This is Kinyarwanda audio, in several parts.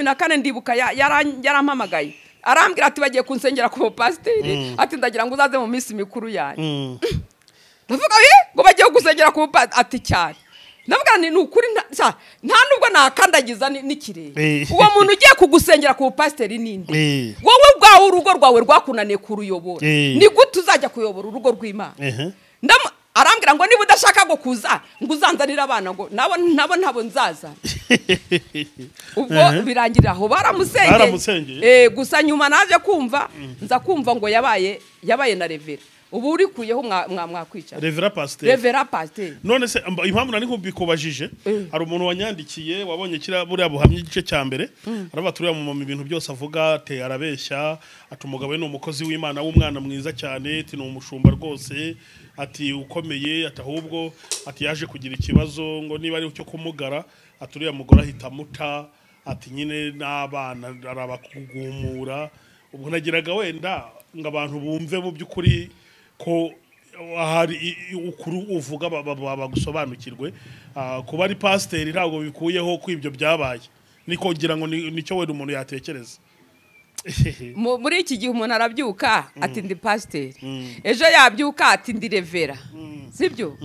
14 ndibuka yarampamagaye arambwira ati bagiye kunsengera ku pasiteri ati ndagira ngo uzaze mu minsi mikuru yanyu ndavuga ngo bagiye gusengera ku pasiteri ati cyane ndavuga ni ukuri nta nubwo nakandagiza n'ikirere uwo muntu ugiye kugusengera ku pasiteri ninde wowe bwawe urugo rwawe rwakunaniye kuruyobora ni gute uzajya kuyobora urugo rw'Imana arambwira ngo niba udashaka go kuza ngo uzanzanira abana ngo nabo nzaza ubwo birangira aho baramusengeye gusa nyuma naje kumva nza kumva ngo yabaye na revera ubu uri kuyeho mwakwicara revera pasteur none se impamvu nani kumbikobajije hari umuntu wanyandikiye wabonye kira buriya buhamya igice cya mbere arabaturiye mu ibintu byose avuga te arabeshya ati umugabo we ni umukozi w'Imana w'umwana mwiza cyane ati ni umushumba rwose ati ukomeye ati ahubwo ati yaje kugira ikibazo ngo niba ari cyo kumugara aturiye mugora ahita muta ati nyine n'abana arabakugumura ubwo nagiraga wenda ngo abantu bumve mu by'ukuri ko hari ukuru uvuga bagusobanukirwe kuba ari pasiteri ntabwo bikuyeho ko ibyo byabaye niko ngira ngo nicyo wenda umuntu yatekereza muri iki gihe umuntu arabyuka ati ndi pasiteri ejo yabyuka ati ndi revera sibyo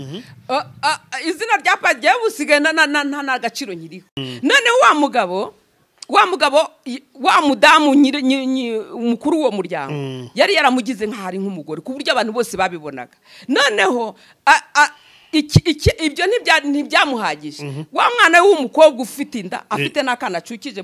izina rya pasiteri busigaye nta gaciro nyiriho noneho wa mudamu umukuru w'uwo muryango yari yaramugize nk'ahari nk'umugore ku buryo abantu bose babibonaga noneho ibyo ntibyamuhagije wa mwana w'umukobwa ufite inda afite n'akana acukije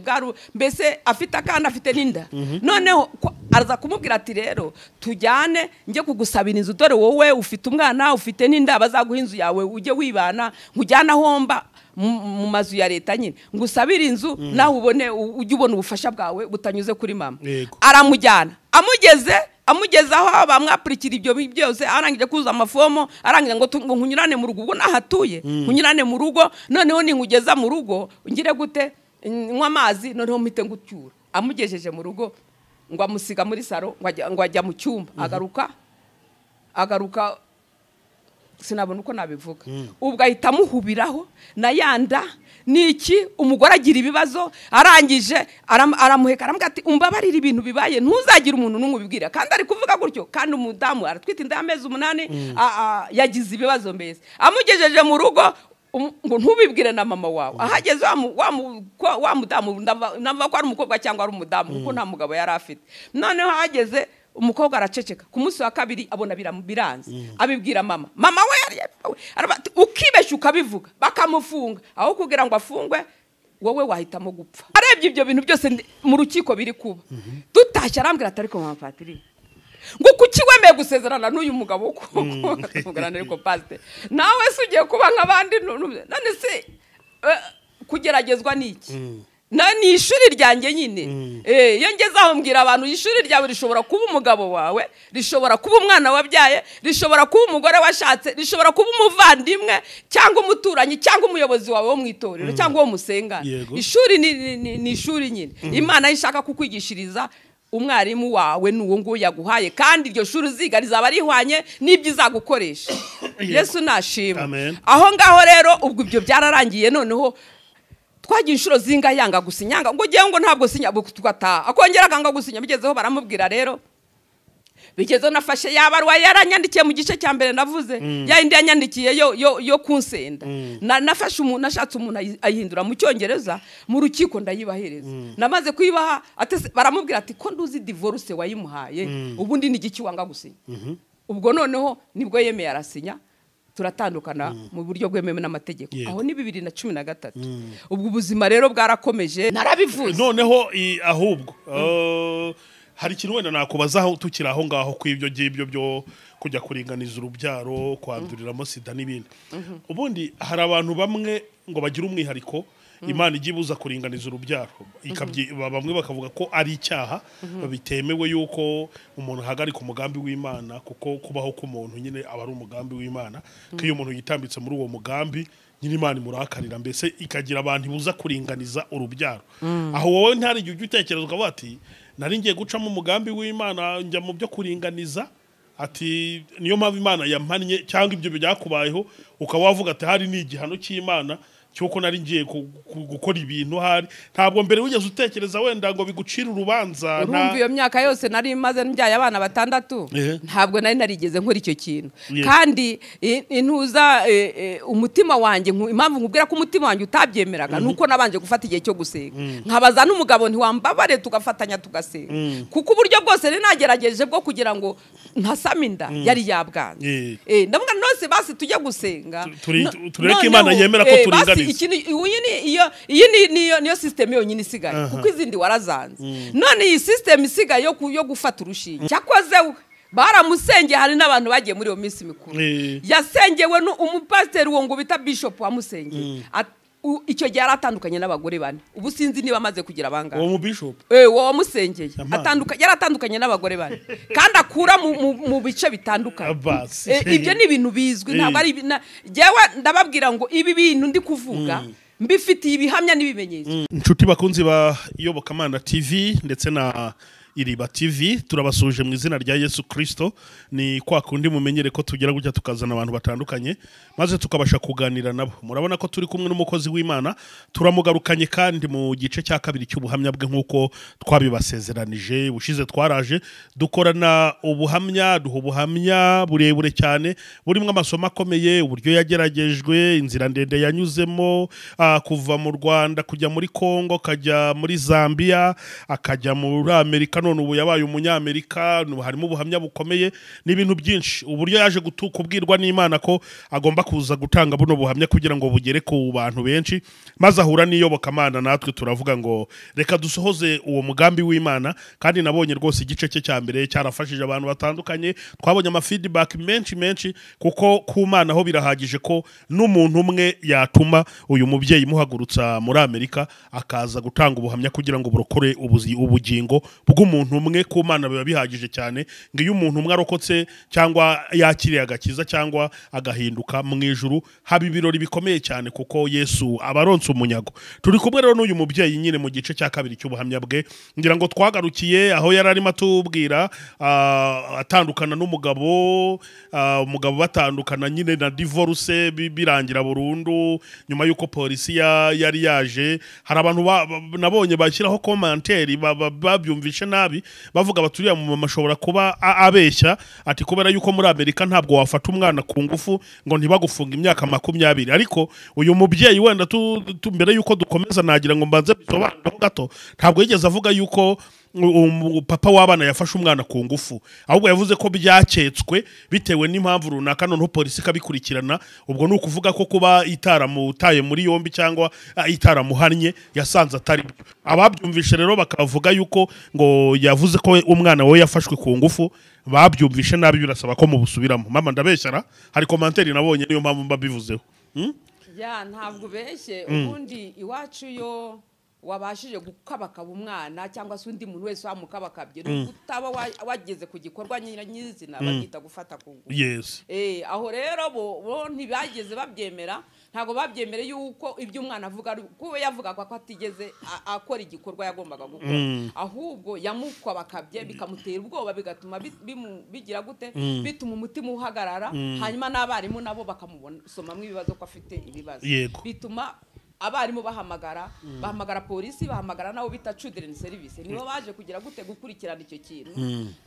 mbese afite akana afite n'inda noneho araza kumubwira ati rero tujyane njye kugusabira inzu dore wowe ufite umwana ufite n'inda bazaguha inzu yawe ujye wibana nkujyana ahomba mu mazu ya leta nyine ngusabira inzu nawe ujye ubona ubufasha bwawe butanyuze kuri mama aramujyana amugeze aho bamwapurikira ibyo byose arangije kuza amafomo arangije ngo nkunyurane mu rugo ubwo nahatuye nkunyurane mu rugo noneho ninkugeza mu rugo ngire gute nywa amazi noneho mpite ngucyura amugejeje mu rugo ngo amusiga muri saro ngo ajya mu cyumba agaruka sinabona uko nabivuga ubwo ahita amuhubiraho na yanda niki umugore agira ibibazo arangije aramuheka aramubwira ati umbabarira ibintu bibaye ntuzagire umuntu n'umwe ubibwira kandi ari kuvuga gutyo kandi umudamu aratwita inda y'amezi 8 yagize ibibazo mbese amugejeje mu rugo ngo ntubibwire na mama wawe ahageze wa mudamu ndava ko ari umukobwa cyangwa ari umudamu kuko nta mugabo yari afite noneho ahageze umukobwa araceceka ku munsi wa kabiri abona biranze abibwira mama we ukibeshya ukabivuga bakamufunga aho kugira ngo afungwe wowe wahitamo gupfa arebye ibyo bintu byose mu rukiko biri kuba tutashye arambwira ati ariko mama Patiri ngo kuki wemeye gusezerana n'uyu mugabo kuvugana ariko pastor nawe se ugiye kuba nk'abandi none se kugeragezwa niki ni ishuri ryanjye nyine iyo ngeze aho mbwira abantu ishuri ryawe rishobora kuba umugabo wawe rishobora kuba umwana wabyaye rishobora kuba umugore washatse rishobora kuba umuvandimwe cyangwa umuturanyi cyangwa umuyobozi wawe wo mu itorero cyangwa wo musengana ishuri ni ishuri nyine Imana ishaka kukwigishiriza umwarimu wawe n'uwo nguwo yaguhaye kandi iryo shuri uziga rizaba rihwanye n'ibyo izagukoresha Yesu nashima aho ngaho rero ubwo ibyo byararangiye noneho twagiye inshuro zinga yanga gusinyanga ngo giye ngo ntabwo sinya tugataha akongera kanga gusinya bigezeho baramubwira rero bigezeho nafashe yabarwa yaranyandikiye mu gice cya mbere navuze yindi yanyandikiye yo kunsenda nafashe umuntu nashatse umuntu ayihindura mu cyongereza mu rukiko ndayibahereza namaze kuyibaha baramubwira ati ko nduzi divorce wayimuhaye ubundi ni giki wanga gusinya ubwo noneho nibwo yemeye arasinya turatandukana mu buryo bwemewe n'amategeko aho ni 2013 ubwo ubuzima rero bwarakomeje narabivuze noneho ahubwo hari ikintu wenda nakubazaho tukira aho ngaho kw'ibyo gibyo byo kujya kuringaniza urubyaro kwanduriramo SIDA n'ibindi ubundi hari abantu bamwe ngo bagira umwihariko Imana igibuza kuringaniza urubyaro bamwe bakavuga ko ari icyaha bitemewe yuko umuntu hagarika umugambi w'Imana kuko kubaho k'umuntu nyine aba ari umugambi w'Imana ko iyo umuntu yitambitse muri uwo mugambi nyine Imana imurakarira mbese ikagira abantu ibuza kuringaniza urubyaro aho wowe ntari igihe utekerezwa bati nari ngiye gucamo umugambi w'Imana njya mu byo kuringaniza ati niyo mpamvu Imana yampannye cyangwa ibyo byakubayeho ukaba wavuga ati hari ni igihano cy'Imana cyuko nari ngiye gukora ibintu hari ntabwo mbere wigeze utekereza wenda ngo bigucire urubanza urumva iyo myaka yose nari maze mbyaye abana 6 ntabwo nari narigeze nkora icyo kintu kandi intuza umutima wanjye impamvu nkubwira ko umutima wanjye utabyemeraga nuko nabanje gufata igihe cyo gusenga nkabaza n'umugabo ntiwambabare tugafatanya tugasenga kuko uburyo bwose ni nagerageje bwo kugira ngo ntasaminda yari yabwanze ndavuga nose basi tujye gusenga tureke Imana yemera ko turinganiza niyo system yonyine isigaye kuko izindi warazanze none iyi system isigaye yo gufata urushinge cyakoze baramusengeye hari n'abantu bagiye muri iyo minsi mikuru yasengewe umupasiteri wo ngo bita bishop wamusengeye icyo gihe aratandukanye n'abagore bane ubu sinzi niba amaze kugira abangaba uwo mu bishop wamusengeye yaratandukanye n'abagore bane kandi akura mu bice bitandukanye ibyo ni ibintu bizwi ntabwo ari jewe ndababwira ngo ibi bintu ndi kuvuga mbifitiye ibihamya n'ibimenyetso inshuti bakunzi ba Iyobokamana TV ndetse na Iriba TV turabasuje mu izina rya Yesu Kristo ni kwa kundi mumenyere ko tugira gutya tukazana abantu batandukanye maze tukabasha kuganira nabo murabona ko turi kumwe n'umukozi w'Imana turamugarukanye kandi mu gice cya kabiri cy'ubuhamya bwe nkuko twabibasezeranije bushize twaraje dukorana ubuhamya duha ubuhamya burebure cyane burimo amasomo akomeye uburyo yageragejwe inzira ndende yanyuzemo kuva mu Rwanda kujya muri Kongo kajya muri Zambia akajya muri Amerika none ubu yabaye umunyamerika harimo ubuhamya bukomeye n'ibintu byinshi uburyo yaje kubwirwa n'Imana ko agomba kuza gutanga buno buhamya kugira ngo bugere ku bantu benshi maze ahura n'Iyobokamana natwe turavuga ngo reka dusohoze uwo mugambi w'Imana kandi nabonye rwose igice cye cya mbere cyarafashije abantu batandukanye twabonye ama feedback menshi kuko ku Mana ho birahagije ko n'umuntu umwe yatuma uyu mubyeyi muhagurutsa muri Amerika akaza gutanga ubuhamya kugira ngo burokore ubugingo bw'umuntu umwe ku Mana biba bihagije cyane ngo iyo umuntu umwe arokotse cyangwa yakiriye agakiza cyangwa agahinduka mu ijuru haba ibirori bikomeye cyane kuko Yesu abaronse umunyago turi kumwe rero n'uyu mubyeyi nyine mu gice cya kabiri cy'ubuhamya bwe ngira ngo twagarukiye aho yari arimo atubwira atandukana n'umugabo umugabo batandukana nyine na divorce birangira burundu nyuma yuko polisi yari yaje hari abantu nabonye bashyiraho commentaire babyumvishe nabi bavuga baturiya mu mama ashobora kuba abeshya ati kubera yuko muri Amerika ntabwo wafata umwana ku ngufu ngo ntibagufunga imyaka 20 ariko uyu mubyeyi wenda mbere yuko dukomeza nagira ngo mbanze bisobanure gato ntabwo yigeze avuga yuko papa w'abana yafashe umwana ku ngufu ahubwo yavuze ko byaketswe bitewe n'impamvu runaka none polisi kabikurikirana ubwo ni ukuvuga ko kuba itaramutaye muri yombi cyangwa itaramuhannye yasanze atari ababyumvishe rero bakavuga yuko ngo yavuze ko umwana we yafashwe ku ngufu babyumvishe nabi birasaba ko mubusubiramo mama ndabeshyara hari commentaire nabonye niyo mpamvu mbabivuzeho ntabwo beshye ubundi iwacu yo wabashije gukabakaba umwana cyangwa se undi muntu wese wamukabakabye utaba wageze ku gikorwa nyizina bagita gufata ku ngufu yes aho rero bo ntibageze babyemera ntago babyemere yuko ibyo umwana avuga kuko yavuga ko atigeze akora igikorwa yagombaga gukora ahubwo yamukwabakabye bikamutera ubwoba bigatuma bigira gute bituma umutima uhagarara hanyuma n'abarimu nabo bakamubona somamwe ibibazo ko afite ibibazo bituma abarimu bahamagara polisi bahamagara nabo bita children service nibo baje kugira gute gukurikirana icyo kintu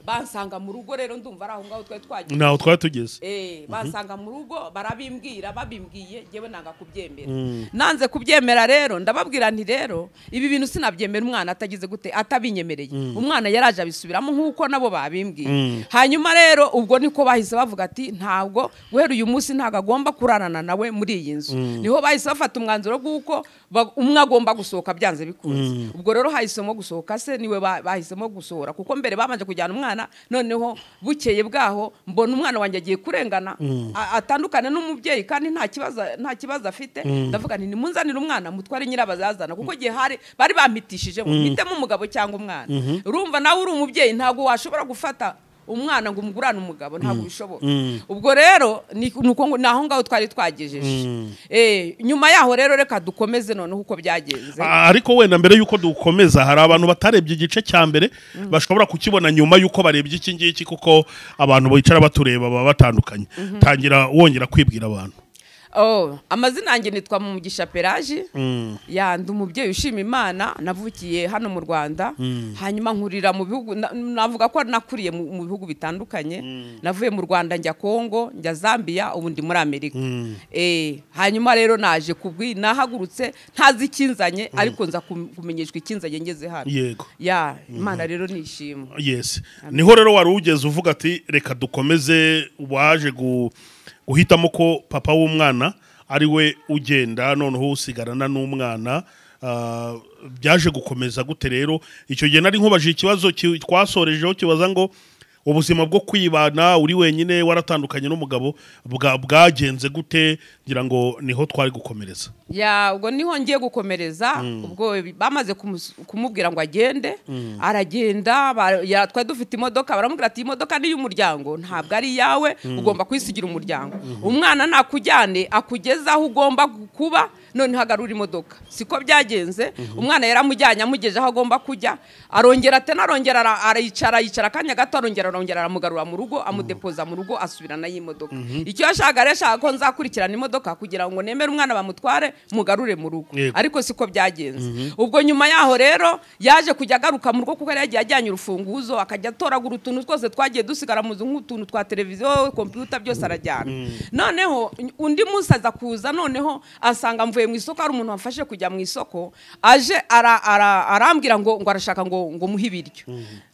bansanga mu rugo rero ndumva ari aho ngaho twari tugeze bansanga mu rugo babimbwiye jewe nanga kubyemera nanze kubyemera rero ndababwira nti rero ibi bintu sinabyemera umwana atagize gute atabinyemereye umwana yaraje abisubiramo nkuko nabo babimbwiye hanyuma rero ubwo niko bahise bavuga ati ntabwo guhera uyu munsi ntago agomba kurarana nawe muri iyi nzu niho bahise bafata umwanzuro uko umwe agomba gusohoka byanze bikunze ubwo rero hahisemo gusohoka se niwe bahisemo gusohora kuko mbere bamanje kujyana umwana noneho bukeye bwaho mbona umwana wanjye agiye kurengana atandukane n'umubyeyi kandi nta kibazo afite ndavuga nti nimunzanire umwana mutware nyirabazazana kuko gihe bari bampitishije mitemo umugabo cyangwa umwana urumva nawe uri umubyeyi ntabwo washobora gufata umwana ngo umugurane umugabo ntabwo bishoboka ubwo rero naho ngaho twari twagejeje nyuma yaho rero reka dukomeze noneho uko byagenze ariko wenda mbere yuko dukomeza hari abantu batarebye igice cya mbere bashobora kukibona nyuma yuko barebye iki ngiki kuko abantu bicara batureba baba batandukanye tangira wongera kwibwira abantu amazina yanjye nitwa Mugisha Pelagie ndi umubyeyi ushima Imana navukiye hano mu Rwanda hanyuma nkurira mu bihugu navuga ko nakuriye mu bihugu bitandukanye navuye mu Rwanda njya Kongo njya Zambia ubu ndi muri Amerika hanyuma rero naje nahagurutse ntazi ikinzanye ariko nza kumenyeshwa ikinzanye ngeze hano yego Imana rero nishima yes niho rero wari ugeze uvuga ati reka dukomeze waje uhitamo ko papa w'umwana ari we ugenda noneho usigarana n'umwana byaje gukomeza gute rero icyo gihe nari nkubaje ikibazo twasorejeho kibaza ngo ubuzima bwo kwibana uri wenyine waratandukanye n'umugabo bwagenze gute ngira ngo niho twari gukomereza ubwo niho ngiye gukomereza ubwo bamaze kumubwira ngo agende aragenda twari dufite imodoka baramubwira ati imodoka ni y'umuryango ntabwo ari yawe ugomba kwisigira umuryango umwana nakujyane akugeza aho ugomba kuba none hagarura imodoka siko byagenze umwana yaramujyanye amugeje aho agomba kujya arongera yicara akanya gato arongera aramugarura mu rugo amudepoza mu rugo asubirana y'imodoka icyo yashaka ko nzakurikirana imodoka kugira ngo nemere umwana bamutware mugarure mu rugo ariko siko byagenze ubwo nyuma yaho rero yaje kujya agaruka mu rugo kuko yari yagiye ajyanye urufunguzo akajya atoragura utuntu twose twagiye dusigara mu nk'utuntu twa televiziyo computer byose arajyana noneho undi munsi aza kuza noneho asanga mvuye mu isoko ari umuntu wafashe kujya mu isoko aje arambwira ngo arashaka ngo muhe ibiryo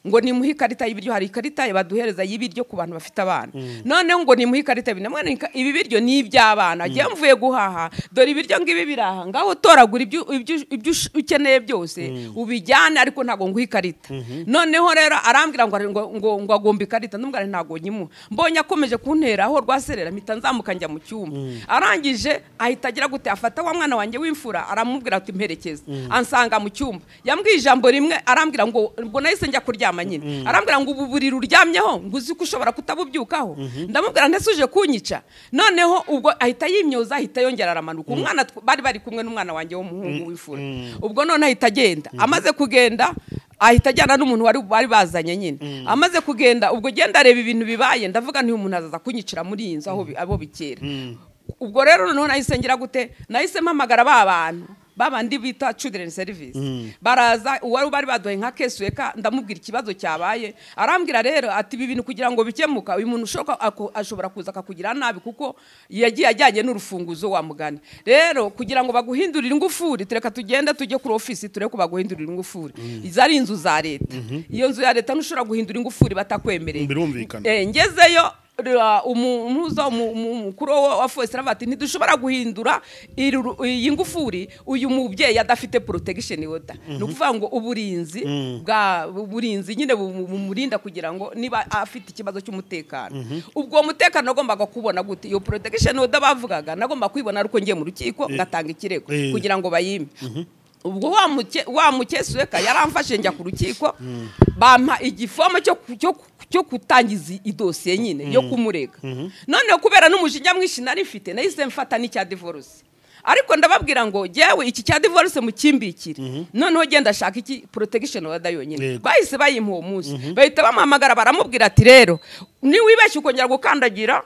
ngo nimuhe ikarita y'ibiryo hari ikarita baduhereza y'ibiryo ku bantu bafite abana noneho ngo nimuhe ikarita ibi biryo ni iby'abana agiye mvuye guhaha dore ibiryo ngibi biraha ngaho toragura ibyo ukeneye byose ubijyane ariko ntago nguhe ikarita noneho rero arambwira ngo agomba ikarita ndumva ntago nyimuha mbonye akomeje kunteraho rwaserera mpita nzamuka njya mu cyumba arangije ahita agira gute afata wa mwana wanjye w'imfura aramubwira ati mperekeza ansanga mu cyumba yambwiye ijambo rimwe arambwira ngo nahise njya kuryama nyine arambwira ngo ubu buriri uryamyeho ngo uzi ko ushobora kutabubyukaho ndamubwira ndetse uje kunyica noneho ubwo ahita yimyoza ahita yongera aramanuka umwana bari kumwe n'umwana wanjye w'umuhungu w'imfura ubwo none ahita agenda amaze kugenda ahita ajyana n'umuntu bari bazanye nyine amaze kugenda ubwo genda areba ibintu bibaye ndavuga nti umuntu azaza kunyicira muri iyi nzu abo bikera ubwo rero noneho nahise ngira gute nahise mpamagara babandi bita children service baraza uwari bari baduhaye nka kesueka ndamubwira ikibazo cyabaye arambwira rero ati ibi bintu kugira ngo bikemuka uyu muntu ashobora kuza akakugira nabi kuko yagiye ajyanye n'urufunguzo wa mugani rero kugira ngo baguhindurire ingufuri tureka tugende tujye kuri office tureke ko baguhindurira ingufuri izari inzu za leta iyo nzu ya leta ntushobora guhindura ingufuri batakwemereye ngezeyo umukuru wa force ravati ntidushobora guhindura iyi ngufuri uyu mubyeyi adafite protection order no kuvuga ngo uburinzi nyine bumurinda kugira ngo niba afite ikibazo cy'umutekano ubwo mutekano agombaga kubona gute iyo protection order bavugaga nagomba kwibona ariko ngiye mu rukiko ngatanga ikirego kugira ngo bayime ubwo wa mukesueka yaramfashe njya ku rukiko bampa igifomo cyo kutangiza idosiye nyine yo kumurega none kubera n'umujinya mwinshi nari mfite nahise mfata n'icya divorce ariko ndababwira ngo jewe iki cya divorce mukimbikire noneho genda shaka iki protection order yonyine bahise bayimpa uwo munsi bahita bamuhamagara baramubwira ati rero ni wibeshye ukongera gukandagira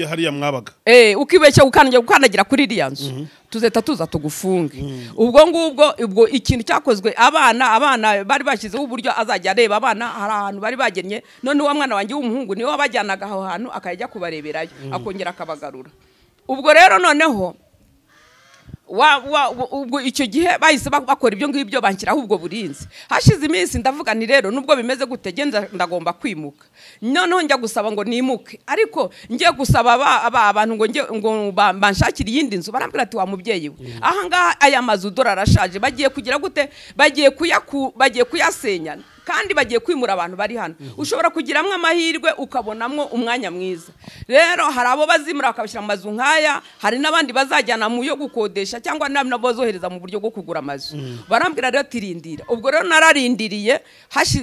hariya mwabaga ukibeshya gukandagira kuri iriya nzu tuzeta tuza tugufunge ubwo ikintu cyakozwe abana bari bashyizeho uburyo azajya areba abana hari ahantu bari bagennye none uwo mwana wanjye w'umuhungu niwe wabajyanaga aho hantu akajya kubareberayo akongera akabagarura ubwo rero noneho ubwo icyo gihe bahise bakora ibyo ngibyo banshyiraho ubwo burinzi hashize iminsi ndavuga ni rero nubwo bimeze gute genda ndagomba kwimuka noneho njya gusaba ngo nimuke ariko ngiye gusaba abantu ngo banshakire iyindi nzu barambwira ati wa mubyeyi we aha ngaha aya mazu dora arashaje bagiye kugira gute bagiye kuyasenya kandi bagiye kwimura abantu bari hano ushobora kugiramwe amahirwe ukabonamwo umwanya mwiza rero hari abo bazimura bakabashyira mu mazu nkaya hari n'abandi bazajyana mu yo gukodesha cyangwa nabo zohereza mu buryo bwo kugura amazu barambwira rero tirindira ubwo rero nararindiriye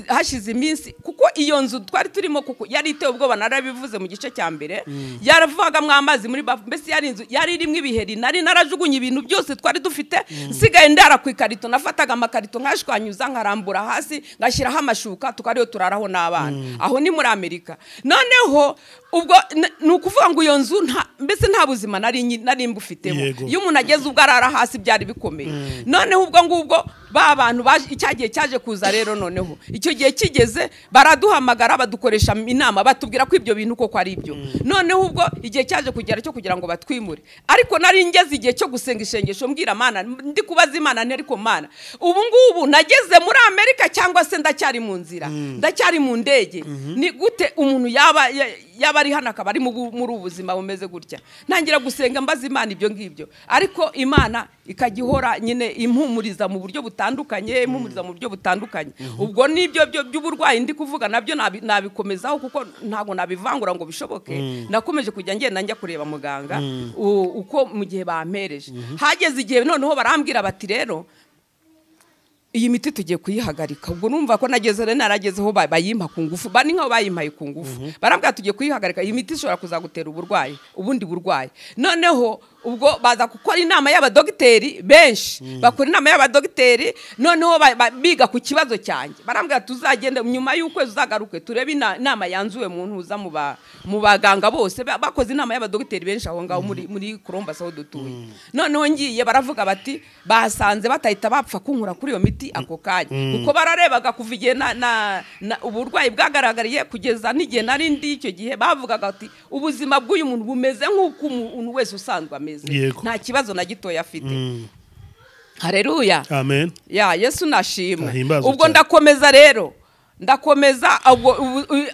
hashize iminsi kuko iyo nzu twari turimo kuko yari itewe ubwoba narabivuze mu gice cya mbere yaravugamwe amazi muri bafu mbese yari inzu yari irimo ibiheri nari narajugunye ibintu byose twari dufite sigaye ndara ku ikarito nafataga amakarito nkashwanyuza nkarambura hasi ngashyira tugashyiraho amashuka tukariyo turaraho n'abana aho ni muri Amerika. Noneho ubwo ni ukuvuga ngo iyo nzu mbese nta buzima nari mbufitemo. Iyo umuntu ageze ubwo arara hasi byari bikomeye. Noneho ubwo ngubwo ba bantu icyagiye cyaje kuza rero, noneho icyo gihe kigeze baraduhamagara badukoresha inama batubwira ko ibyo bintu koko ari ibyo. Noneho ubwo igihe cyaje kugera cyo kugira ngo batwimure, ariko nari ngeze igihe cyo gusenga ishengesho mbwira Mana, ndi kubaza Imana nti ariko Mana, ubu ngubu nageze muri Amerika cyangwa se ndacyari mu nzira, ndacyari mu ndege, ni gute umuntu yaba ari hano akaba ari muri ubuzima bumeze gutya? Ntangira gusenga mbaza Imana ibyo ngibyo, ariko Imana ikagihora nyine impumuriza mu buryo butandukanye, ubwo nibyo by'uburwayi ndi kuvuga nabyo nabikomezaho kuko ntago nabivangura ngo bishoboke. Nakomeje kujya ngenda njya kureba muganga uko mu gihe bampereje. Hageze igihe noneho barambwira bati rero iyi miti tugiye kuyihagarika. Ubwo numva ko naragezeho bayimpa ku ngufu, bani nkaho bayimpaye ku ngufu. Barambwira tugiye kuyihagarika, iyi miti ishobora kuzagutera ubundi burwayi. Noneho ubwo baza gukora inama y'abadogiteri benshi, bakora inama y'abadogiteri, noneho biga ku kibazo cyanjye. Barambwira tuzagende nyuma y'ukwezi uzagaruke turebe inama yanzuwe mu ntuza mu baganga bose. Bakoze inama y'abadogiteri benshi aho ngaho muri Columbus aho dutuye. Noneho ngiye baravuga bati basanze batahita bapfa kunkura kuri iyo miti ako kanya, kuko bararebaga kuva igihe uburwayi bwagaragariye kugeza n'igihe nari ndi icyo gihe. Bavugaga ati ubuzima bw'uyu muntu bumeze nk'uko umuntu wese usanzwe ameze, nta kibazo na gitoya afite. Haleluya, amen. Yesu nashimwe. Ubwo ndakomeza rero,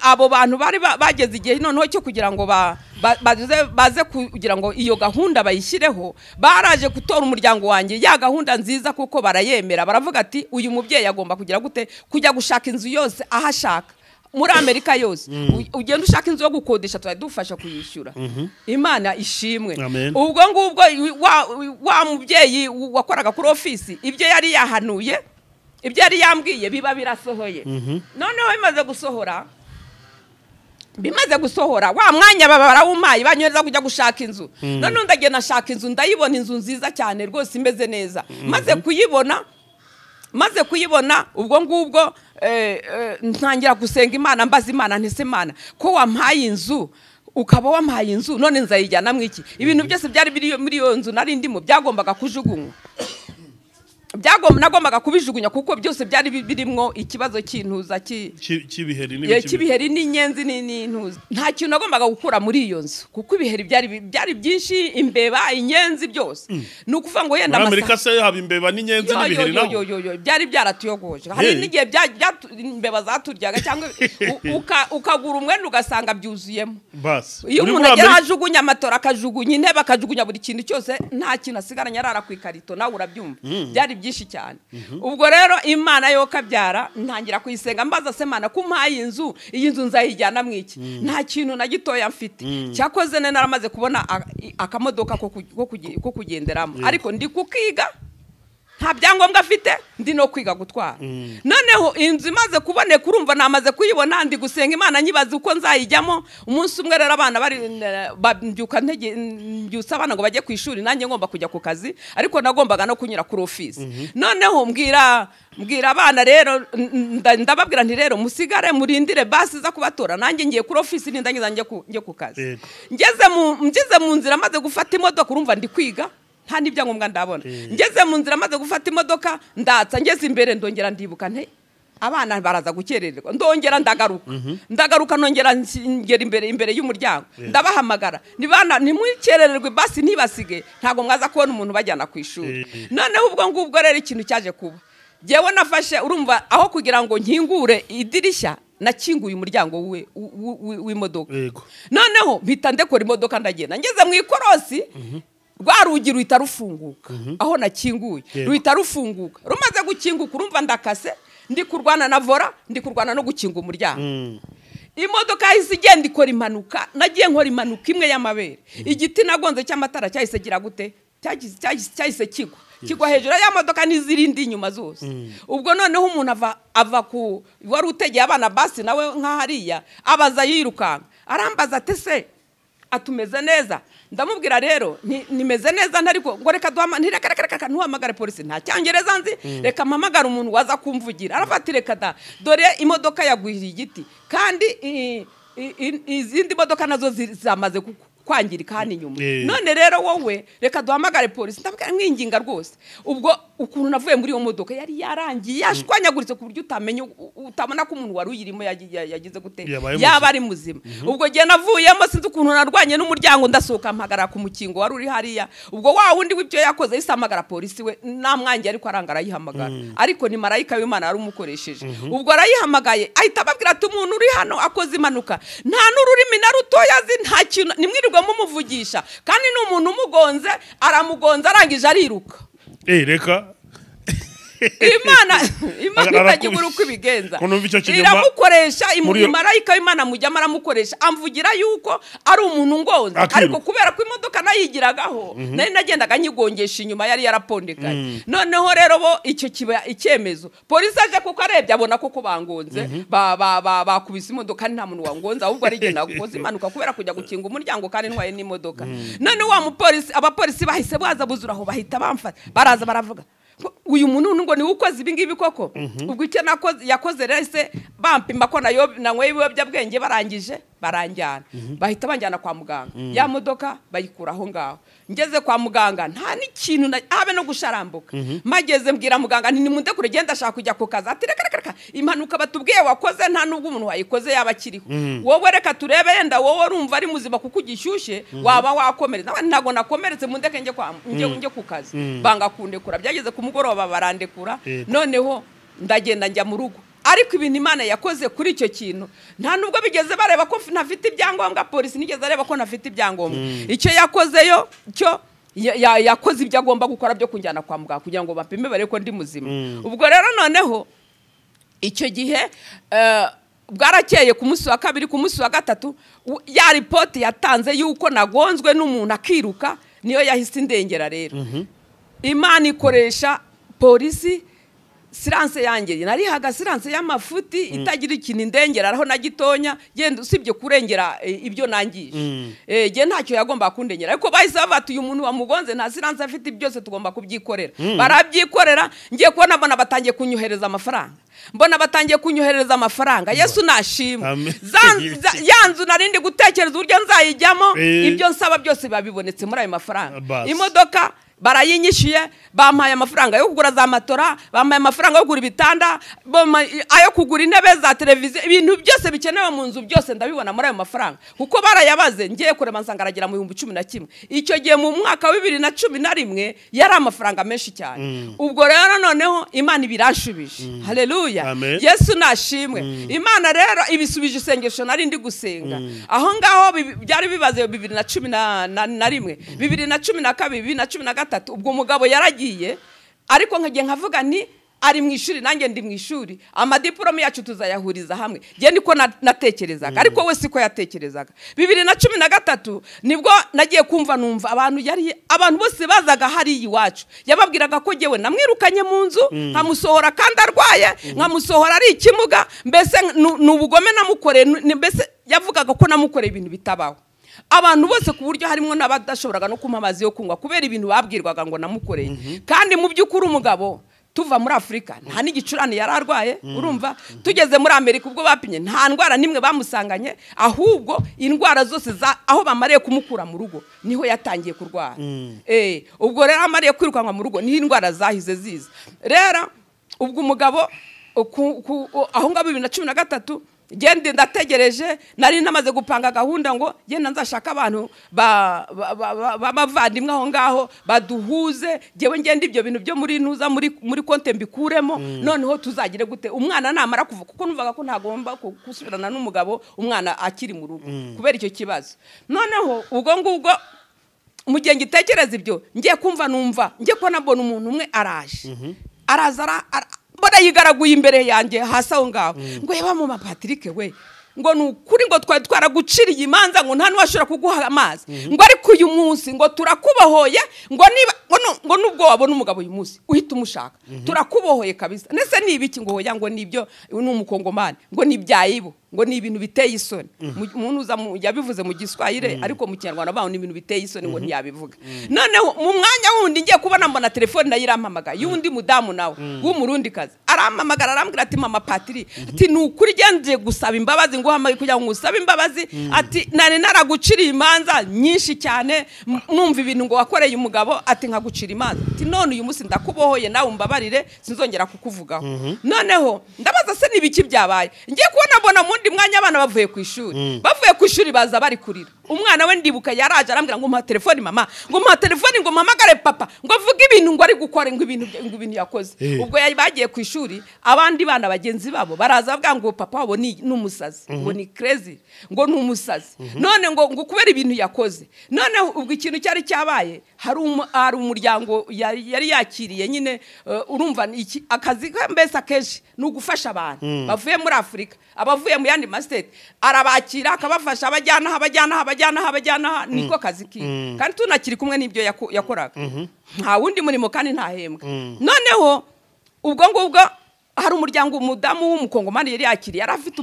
abo bantu bari bageze igihe noneho cyo kugira ngo baze kugira ngo iyo gahunda bayishyireho. Baraje gutora umuryango wanjye ya gahunda nziza kuko barayemera. Baravuga ati uyu mubyeyi agomba kugira gute, kujya gushaka inzu yose ahashaka muri Amerika yose. Ugenda ushaka inzu yo gukodesha turadufasha kuyishyura. Imana ishimwe. Ubwo ngubwo wa mubyeyi wakoraga kuri ofisi, ibyo yari yahanuye, ibyo yari yambwiye biba birasohoye. Noneho bimaze gusohora wa mwanya baba barawumaye banyohereza kujya gushaka inzu. Noneho ndagenda nashaka inzu, ndayibona inzu nziza cyane rwose imeze neza. Maze kuyibona ubwo ngubwo ntangira gusenga Imana, mbaza Imana ntese Imana ko wampaye inzu, ukaba wampaye inzu, none nzayijyana mwiki? Ibintu byose byari biri muri iyo nzu nari ndimo byagombaga kujugunywa. Nagombaga kubijugunya kuko byose byari birimwo ikibazo cy'intuza cy'ibiheri n'inyenzi n'intuza. Nta kintu nagombaga gukura muri iyo nzu kuko ibiheri byari byinshi, imbeba, inyenzi byose. Ni ukuvuga ngo yenda Amerika se haba imbeba n'inyenzi n'ibiheri naho byari byaratuyogoje. Hari n'igihe imbeba zaturyaga cyangwa ukagura umwenda ugasanga byuzuyemo. Iyo umuntu agera ajugunya amatora, akajugunya intebe, akajugunya buri kintu cyose, nta kintu asigaranye arara ku ikarito, nawe urabyumva. Byari byinshi cyane. Ubwo rero Imana yo kabyara ntangira kuyisenga mbaza se Mana kumpaye inzu, iyi nzu nzayijyana mwiki? Nta kintu na gitoya mfite. Cyakoze naramaze kubona akamodoka ko kugenderamo, ariko ndi kukiga, nta byangombwa afite, ndi no kwiga gutwara. Noneho inzu imaze kuboneka urumva namaze kuyibona, ndi gusenga Imana nyibaza uko nzayijyamo. Umunsi umwe rero abana mbyutsa abana ngo bajye ku ishuri, nanjye ngomba kujya ku kazi, ariko nagombaga no kunyura kuri ofisi. Noneho mbwira abana rero, ndababwira nti rero musigare murindire basi za kubatora, nanjye ngiye kuri ofisi nindangiza njye ku kazi. Ngeze mu nzira maze gufata imodoka, urumva ndi kwiga, nta n'ibyangombwa ndabona. Ngeze mu nzira maze gufata imodoka, ndatsa, ngeze imbere ndongera ndibuka nte abana baraza gukerererwa, ndongera ndagaruka nongera ngera imbere y'umuryango, ndabahamagara ntimukerererwe basi ntibasige, ntago mwaza kubona umuntu bajyana ku ishuri. Noneho ubwo ngubwo rero ikintu cyaje kuba, jewe nafashe, urumva aho kugira ngo nkingure idirishya nakinguye umuryango w'imodoka. Noneho mpita ndekora imodoka ndagenda, ngeze mu ikorosi rwa rugi ruhita rufunguka. Aho nakinguye ruhita rufunguka, rumaze gukinguka urumva ndakase, ndi kurwana na vora, ndi kurwana no gukinga umuryango. Imodoka yahise igenda ikora impanuka, nagiye nkora impanuka imwe y'amabere. Igiti nagonze cy'amatara cyahise gira gute, cyahise kigwa hejuru ya modoka n'izirindi inyuma zose. Ubwo noneho umuntu ava ku wari utegeye abana basi nawe nka hariya, abaza yirukanka, arambaza ate se atumeze neza ndamubwira rero nimeze neza ntariko ngo reka ntireka ntuhamagare polisi nta cyongereza nzi reka mpamagara umuntu waza kumvugira arafata reka da dore imodoka yagwiriye igiti kandi izindi modoka nazo zamaze kwangirika hano inyuma none rero wowe reka duhamagare polisi ndabwira mwinginga rwose ubwo ukuntu navuye muri iyo modoka yari yarangiye yashwanyaguritse ku buryo utabona ko umuntu wari uyirimo yagize gute yaba ari muzima ubwo gihe navuyemo sinzi ukuntu narwanye n'umuryango ndasohoka mpagara ku mukingo wari uri hariya ubwo wa wundi w'ibyo yakoze yisamagara polisi we namwangiye ariko arangara yihamagara ariko ni marayika w'Imana yari umukoresheje ubwo arayihamagaye ahita ababwira ati umuntu uri hano akoze impanuka nta n'ururimi na rutoya azi nta kintu nimwirirwa mumuvugisha kandi n'umuntu umugonze aramugonza arangije ariruka reka Imana itagibura uko ibigenza iramukoresha marayika w'Imana mujyama aramukoresha amvugira yuko ari umuntu ngonza ariko kubera ko imodoka nayigiragaho nari nagendaga nyigongesha inyuma yari yarapondekanye noneho rero bo icyo kiba icyemezo polisi aje kuko arebye abona ko bangonze bakubise imodoka nta muntu wangonza ahubwo ari genda gukoza impanuka kubera kujya gukinga umuryango kandi ntwaye n'imodoka none wa mupolisi abapolisi bahise baza buzuraho bahita bamfata baraza baravuga uyu muntu ngo ni ukoze ibi ngibi koko ubwo icyo yakoze rese bampima ko nanyweye ibiyobyabwenge barangije baranjyana bahita banjyana kwa muganga ya modoka bayikura aho ngaho ngeze kwa muganga nta n'ikintu habe no gusharambuka mageze mbwira muganga nti nimunde kure genda ashaka kujya ku kazi ati reka impanuka batubwiye wakoze nta nubwo umuntu wayikoze yaba akiriho wowe reka turebe yenda wowe urumva ari muzima kuko ugishyushye waba wakomeretse ntabwo nakomeretse mundeke njye ku kazi banga kundekura byageze ku mugoroba barandekura noneho ndagenda njya mu rugo ariko ibintu Imana yakoze kuri icyo kintu nta nubwo bigeze bareba ko ntafite ibyangombwa polisi nigeze areba ko ntafite ibyangombwa icyo yakozeyo cyo yakoze ibyo agomba gukora byo kunjyana kwa muganga kugira ngo bapime bare ko ndi muzima ubwo rero noneho icyo gihe bwarakeye ku munsi wa kabiri ku munsi wa gatatu ya report yatanze yuko nagonzwe n'umuntu akiruka niyo yahise indengera rero Imana ikoresha polisi siranse yanjye narihaga siranse y'amafuti itagira ikintu indengera aho na gitonya genda usibye kurengera ibyo nangije je ntacyo yagomba kundengera ariko bahise bavatuye umuntu wamugonze nta siranse afite byose tugomba kubyikorera barabyikorera ngiye kubona abana batangiye kunyohereza amafaranga Yesu nashimwe yanzu narindi gutekereza uburyo nzayijyamo ibyo nsaba byose babibonetse muri ayo mafaranga imodoka barayinyishiye bampaye amafaranga yo kugura za matora bampaye amafaranga yo kugura ibitanda ayo kugura intebe za televiziyo ibintu byose bikenewe mu nzu byose ndabibona muri ayo mafaranga kuko barayabaze ngiye kurema nsangaragira mu 2011 icyo gihe mu mwaka wa 2011 yari amafaranga menshi cyane ubwo rero noneho Imana ibirashubije haleluya Yesu nashimwe Imana rero ibisubije isengesho nari ndi gusenga aho ngaho byari bibaze 2011 2012 2013 ubwo umugabo yaragiye ariko nkagiye nkavuga ni ari mu ishuri nanjye ndi mu ishuri amadiplome yacu tuzayahuriza hamwe je niko natekerezaga ariko we siko yatekerezaga 2013 nibwo nagiye kumva numva abantu bose bazaga hari iwacu yababwiraga ko jewe namwirukanye mu nzu nkamusohora kandi arwaye nkamusohora ari ikimuga mbese n'ubugome namukore mbese yavugaga ko namukore ibintu bitabaho abantu bose ku buryo harimo n'abadashoboraga no kumpa amazi yo kunywa kubera ibintu babwirwaga ngo namukoreye kandi mu by'ukuri umugabo tuva muri Afrika nta n'igicurane yararwaye urumva tugeze muri Amerika ubwo bapinye nta ndwara nimwe bamusanganye ahubwo indwara zose aho bamariye kumukura mu rugo niho yatangiye kurwara ubwo rero amariye kwirukanwa mu rugo niho indwara zahize ziza rero ubwo umugabo aho ngabo 2013 gende ndategereje nari namaze gupanga gahunda ngo genda nzashaka abantu b'abavandimwe aho ngaho baduhuze jewe ngende ibyo bintu byo muri ntuza muri konte mbikuremo noneho tuzagire gute umwana namara kuvuka kuko numvaga ko ntagomba gusubirana n'umugabo umwana akiri mu rugo kubera icyo kibazo noneho ubwo ngubwo mu gihe ngitekereza ibyo ngiye kumva numva ngiye ko nabona umuntu umwe araje araza mbona yigaraguye imbere yanjye hasi aho ngaho ngo yaba mu Patrick we ngo nukuri ngo twari twaraguciriye imanza ngo nta n'uwashobora kuguha amazi ngo ariko uyu munsi ngo turakubohoye ngo niba ngo nubwo wabona umugabo uyu munsi uhita umushaka turakubohoye kabisa nese nibiki ngo hoya ngo nibyo n'umukongomani ngo nibyayibo ngo ni ibintu biteye isoni umuntu uza yabivuze mu Giswahili ariko mu Kinyarwanda baho ni ibintu biteye isoni ngo ntiyabivuga noneho mu mwanya wundi ngiye kubona mbona telefone nayirampamaga yundi mudamu nawe w'umurundi kazi arampamagara arambwira ati mama Patiri ati nukuri genje gusaba imbabazi ngo hamaye kugira ngo usabe imbabazi ati nane naraguciriye imanza nyinshi cyane numva ibintu ngo wakoreye umugabo ati nkagucira imanza ati none uyu munsi ndakubohoye nawe umbabarire sinzongera kukuvugaho noneho ndabaza se nibiki byabaye ngiye kubona mbona mundi mwanya abana bavuye ku ishuri baza bari kurira umwana we ndibuka yaraje arambwira ngo mpa telefone mama ngo mpa telefone ngo mpamagare papa ngo avuge ibintu ngo ari gukora ngo ibintu yakoze ubwo bagiye ku ishuri abandi bana bagenzi babo baraza bavuga ngo papa wabo ni n'umusazi ngo ni crazy ngo ni umusazi none ngo kubera ibintu yakoze none ubwo ikintu cyari cyabaye hari umuryango yari yakiriye nyine urumva akazi mbese akeje ni ugufasha abantu bavuye muri Afurika abavuye mu yandi mastate arabakira akabafasha abajyana niko kazi kiwe kandi tunakiri kumwe n'ibyo yakoraga nta wundi murimo kandi ntahembwa noneho ubwo ngubwo hari umuryango umudamu w'umukongomani yari yakiriye yari afite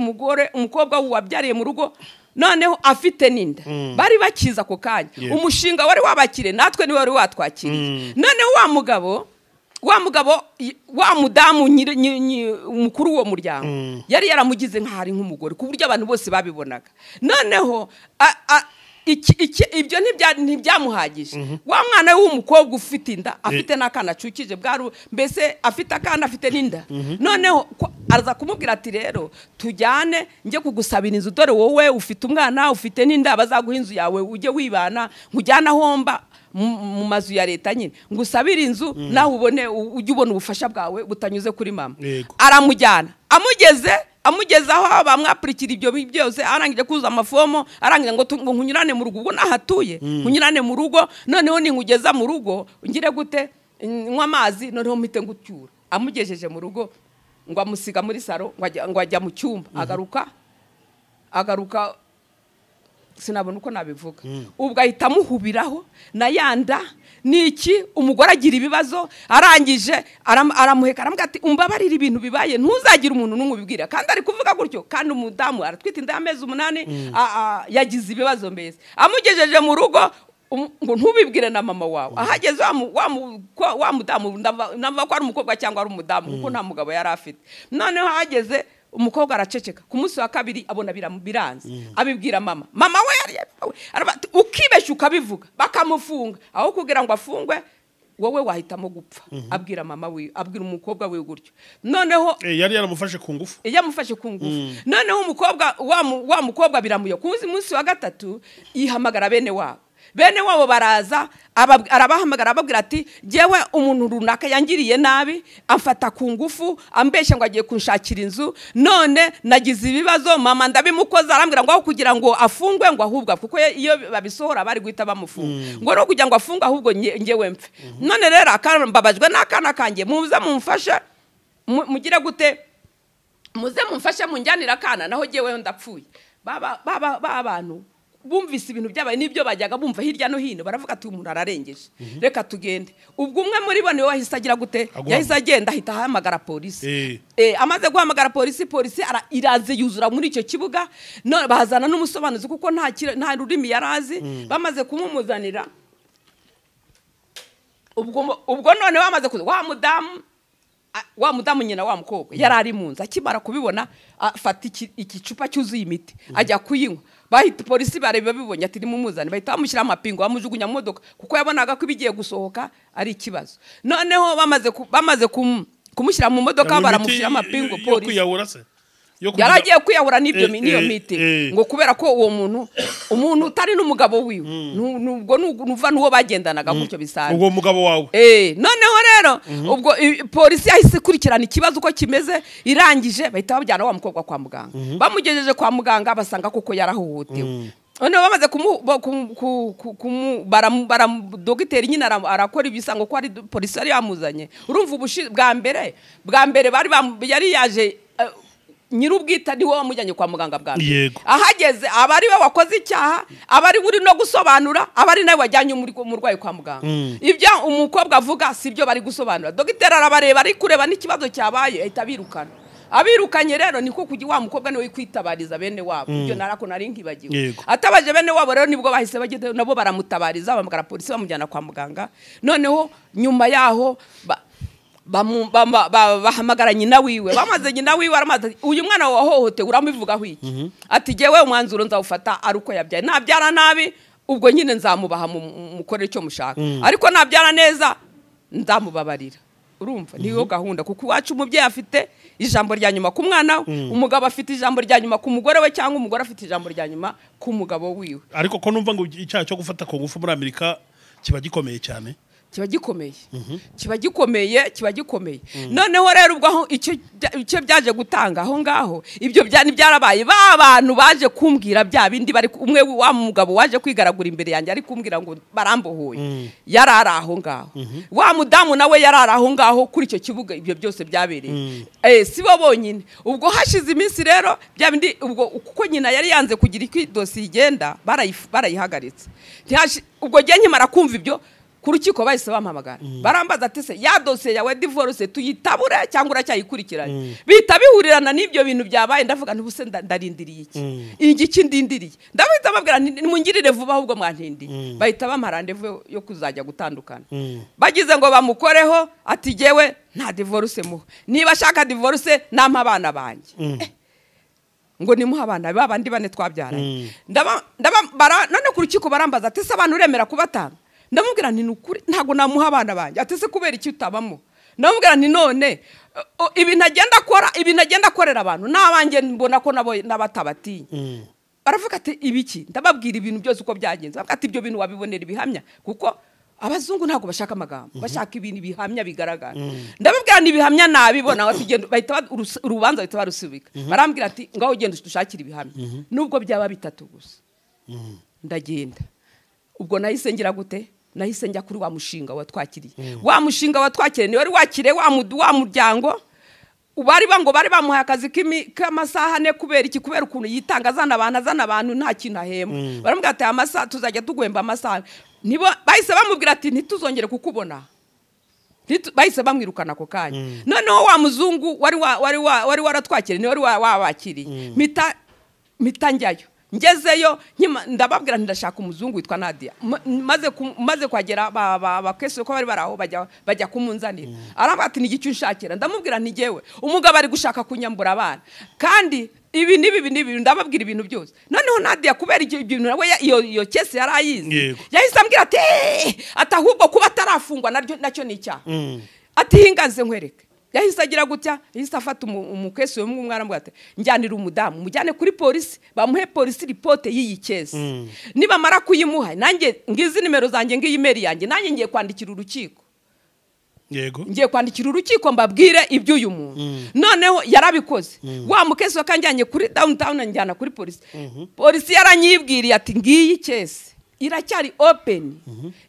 umukobwa wabyariye mu rugo noneho afite n'inda bari bakiza ako kanya umushinga wari wabakire natwe niwe wari watwakiriye noneho wa mudamu umukuru w'uwo muryango yari yaramugize nk'ahari nk'umugore ku buryo abantu bose babibonaga noneho ibyo ntibyamuhagije wa mwana w'umukobwa ufite inda afite n'akana acukije mbese afite akana afite n'inda noneho araza kumubwira ati rero tujyane njye kugusabira inzu dore wowe ufite umwana ufite n'inda bazaguha inzu yawe ujye wibana nkujyana ahomba mu mazu ya leta nyine ngusabira inzu nawe ujye ubona ubufasha bwawe butanyuze kuri mama aramujyana amugeze aho bamwapurikira ibyo byose arangije kuzuza amafomo arangije ngo nkunyurane mu rugo ubwo nahatuye nkunyurane mu rugo noneho ninkugeza mu rugo ngire gute nywa amazi noneho mpite ngucyura amugejeje mu rugo ngo amusiga muri saro ngo ajya mu cyumba agaruka sinabona uko nabivuga ubwo ahita amuhubiraho na yanda niki umugore agira ibibazo arangije aramuheka aramubwira ati umbabarira ibintu bibaye ntuzagira umuntu n'umwe ubibwira kandi ari kuvuga gutyo kandi umudamu aratwita inda y'amezi 8 yagize ibibazo mbese amugejeje mu rugo ngo ntubibwire na mama wawe ahageze wa mudamu ndava ko ari umukobwa cyangwa ari umudamu kuko nta mugabo yari afite noneho ahageze umukobwa araceceka ku munsi wa kabiri abona biranze abibwira mama we yari ukibeshya ukabivuga bakamufunga aho kugira ngo afungwe wowe wahitamo gupfa abwira mama we abwira umukobwa we gutyo noneho yari yaramufashe ku ngufu noneho umukobwa wa mukobwa biramuyo ku munsi wa gatatu yihamagara bene wabo baraza arabahamagara ababwira ati jewe umuntu runaka yangiriye nabi amfata ku ngufu ambeshya ngo agiye kunshakira inzu none nagize ibibazo mama ndabimukoza arambwira ngo aho kugira ngo afungwe ngo ahubwo kuko iyo babisohora bari guhita bamufunga ngo no kugira ngo afungwe ahubwo ngewe mpfe none rero akambabajwe n'akana kanjye muze mumfashe mugire gute muze mumfashe munjyanira akana naho jewe ndapfuye abantu bumvise ibintu byabaye nibyo bajyaga bumva hirya no hino baravuga ati umuntu ararengeje reka tugende ubwo umwe muri bo niwe wahise agira gute yahise agenda ahita ahamagara polisi amaze guhamagara polisi iraze yuzura muri icyo kibuga none bazana n'umusobanuzi kuko nta rurimi yarazi bamaze kumumuzanira ubwo none bamaze kuza wa mudamu nyina wa mukobwa yari ari mu nzu akimara kubibona afata igicupa cyuzuye imiti ajya kuyinywa bahita polisi bareba bibonye ati nimumuzane bahita bamushyira amapingo bamujugunya mu modoka kuko yabonaga ko ibigiye gusohoka ari ikibazo noneho bamaze kumushyira mu modoka baramushyira amapingo polisi yaragiye kwiyahura n'iyo miti ngo kubera ko uwo umuntu utari n'umugabo wiwe nubwo nuva n'uwo bagendanaga gutyo bisanzwe ubwo mugabo wawe noneho rero ubwo polisi yahise ikurikirana ikibazo uko kimeze irangije bahita babajyana wa mukobwa kwa muganga bamugejeje kwa muganga basanga koko yarahohotewe noneho bamaze dogiteri nyine arakora ibisango ko ari polisi yari yamuzanye urumva bwa mbere yari yaje nyirubwita ni wowe wamujyanye kwa muganga bwa mbere. Yego. Ahageze abari we wakoze icyaha, abari uri no gusobanura, abari nawe wajyanye umurwayi kwa muganga. Ibyo umukobwa avuga sibyo bari gusobanura. Dogiteri arabareba ari kureba n'ikibazo cyabaye ahita birukana. Abirukanye rero niko kugi wa mukobwa niwe kwitabariza bene wabo. Ibyo narako nari nkibagiwe. Atabaje bene wabo rero nibwo bahise bageze nabo baramutabariza bamugara polisi bamujyana kwa muganga. Noneho nyuma yaho bahamagara nyina wiwe. Bamaze nyina wiwe aramaze uyu mwana wahohote uramuvugaho iki? Ati jewe umwanzuro nzawufata aruko yabyaye. Nabyara nabi ubwo nyine nzamubaha mukore icyo mushaka. Ariko nabyara neza nzamubabarira. Urumva niyo gahunda kuko wacu umubyeyi afite ijambo rya nyuma ku mwana we, umugabo afite ijambo rya nyuma ku mugore we, cyangwa umugore afite ijambo rya nyuma ku mugabo wiwe. Ariko ko numva ngo icyaha cyo gufata ku ngufu muri Amerika kiba gikomeye cyane. Kiba gikomeye. Noneho rero ubwo aho icyo byaje gutanga aho ngaho ibyo byarabaye ba bantu baje kumbwira bya bindi bari umwe wa mugabo waje kwigaragura imbere yanjye ari kumbwira ngo barambohoye yarara aho ngaho. Wa mudamu nawe yarara aho ngaho kuri icyo kibuga ibyo byose byabereye. Sibo bonyine. Ubwo hashize iminsi rero bya bindi ubwo kuko nyina yari yanze kugira ikidosiye igenda barayihagaritse. Ubwo gihe nkimara kumva ibyo ku rukiko bahise bampamagara barambaza ati se ya dosiye yawe divorce tuyitabure cyangwa uracyayikurikiranye. Bita bihurirana n'ibyo bintu byabaye ndavuga ntubuse ndarindiriye iki ndindiriye ndabita babwira nimungirire vuba ahubwo mwantindiye. Bahita bamarandevu yo kuzajya gutandukana. Bagize ngo bamukoreho ati jewe nta divorce muho, niba shaka divorce nampa abana banjye. Ngo nimuha abana babandi bane twabyaranye. None ku rukiko barambaza ati se abantu uremera kubatanga? Ndamubwira nti nukuri ntago namuha abana banjye. Ati se kubera iki utabamo? Ndamubwira nti none ibintu agenda akorera abantu n'abanjye mbona ko nabo nabatabatinya. Baravuga ati ibiki? Ndababwira ibintu byose uko byagenze. Bavuga ati ibyo bintu wabibonera ibihamya kuko abazungu ntago bashaka amagambo, bashaka ibintu bihamya bigaragara. Ndababwira ni ibihamya nabibona bahita urubanza bahita barusubika. Barambwira ati ngaho ugenda dushakira ibihamya nubwo byaba bitatu gusa. Ndagenda. Ubwo nahise ngira gute? Nahise njya kuri wa mushinga watwakiriye. Wa mushinga watwakiriye ni wari wakire wa muryango bari bamuhaye akazi k'amasaha ne kubera iki? Kubera ukuntu yitanga azana abantu nta kintu ahema. Baramubwira ati amasaha tuzajya tuguhemba amasaha. Nibo bahise bamubwira ati ntituzongere kukubona. Bahise bamwirukana ako kanya. Noneho wa muzungu wari waratwakiriye ni wari wabakiriye. Mita njyayo. Ngezeyo ndababwira ndashaka umuzungu witwa Nadia. Maze kwagera bakese ko bari baraho bajya kumunzanira. Aramba ati nigiki unshakira? Ndamubwira nti jewe umugabo ari gushaka kunyambura abana. Kandi ibi ndababwira ibintu byose. Noneho Nadia kubera ibyo nawe iyo kese yarayizi. Yahise ambwira ati atahubwo kuba atarafungwa nacyo ni icyaha. Ati hinganze nkwereke. Yahise agira gutya, yahise afata umukesi w'umwana mbwate njyanira umudamu mujyane kuri polisi bamuhe polisi report y'iyi case. Niba mara kuyimuha nanjye ngizi nimero zanjye ngiyi email yanjye nanjye ngiye kwandikira urukiko. Yego. Ngiye kwandikira urukiko mbabwire ibyo uyu muntu. Noneho yarabikoze. Wa mukesi wakanjyanye kuri downtown njyana kuri polisi. Polisi yaranyibwiriye ati ngiyi case iracyari open.